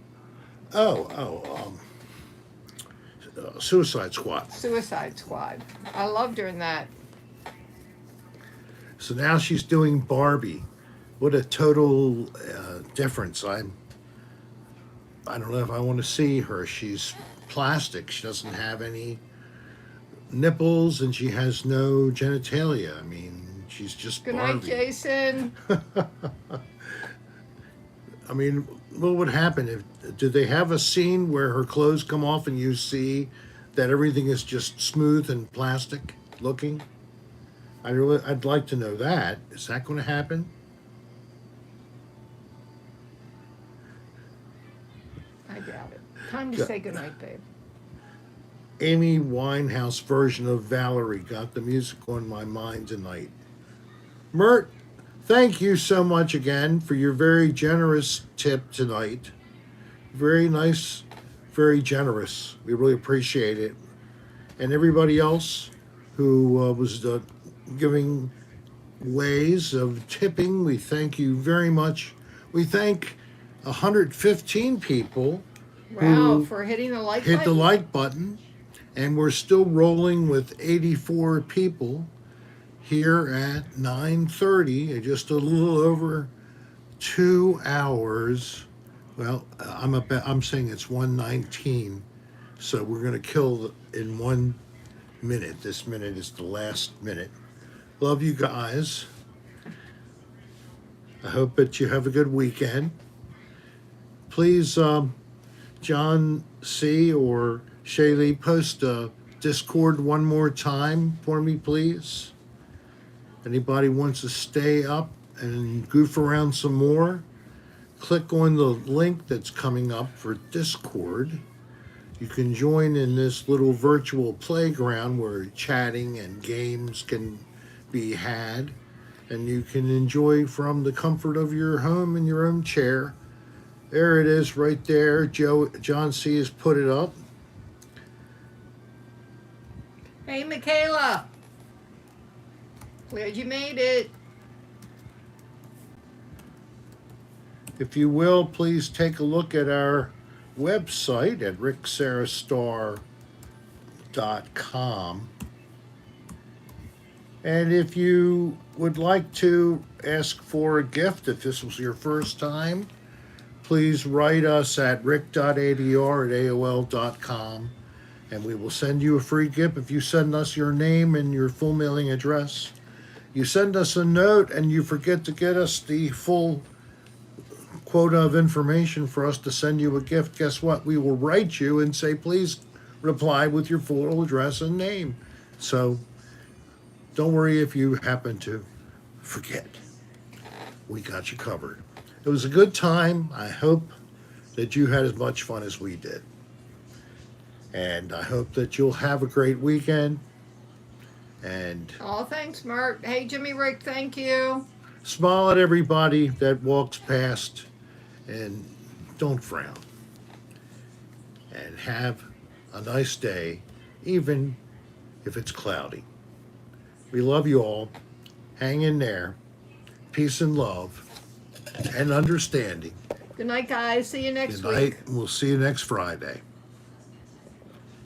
Suicide Squad. Suicide Squad. I loved her in that. So now she's doing Barbie. What a total difference. I don't know if I want to see her. She's plastic. She doesn't have any nipples and she has no genitalia. I mean, she's just Good Barbie. night, Jason. I mean, what would happen if did they have a scene where her clothes come off and you see that everything is just smooth and plastic looking? I'd like to know that. Is that going to happen? I doubt it. Time to say goodnight, babe. Amy Winehouse version of Valerie got the music on my mind tonight. Mert, thank you so much again for your very generous tip tonight. Very nice, very generous. We really appreciate it. And everybody else who was giving ways of tipping, we thank you very much. We thank 115 people Wow, who for hitting the like hit button. the like button, and we're still rolling with 84 people here at 9:30, just a little over 2 hours. Well, I'm saying it's 1:19, so we're going to kill in 1 minute. This minute is the last minute. Love you guys. I hope that you have a good weekend. Please, John C. or Shaylee, post Discord one more time for me, please. Anybody wants to stay up and goof around some more, click on the link that's coming up for Discord. You can join in this little virtual playground where chatting and games can be had, and you can enjoy from the comfort of your home in your own chair. There it is right there. John C. has put it up. Hey, Michaela. Glad you made it. If you will, please take a look at our website at rickserrastar.com. And if you would like to ask for a gift, if this was your first time, please write us at rick.adr@aol.com, and we will send you a free gift if you send us your name and your full mailing address. You send us a note and you forget to get us the full quota of information for us to send you a gift, guess what? We will write you and say, please reply with your full address and name. So don't worry if you happen to forget. We got you covered. It was a good time. I hope that you had as much fun as we did. And I hope that you'll have a great weekend. And Oh, thanks, Mark. Hey, Jimmy Rick, thank you. smile at everybody that walks past and don't frown. And have a nice day, even if it's cloudy. We love you all. Hang in there. Peace and love and understanding. Good night, guys. See you next Good week. night. We'll see you next Friday.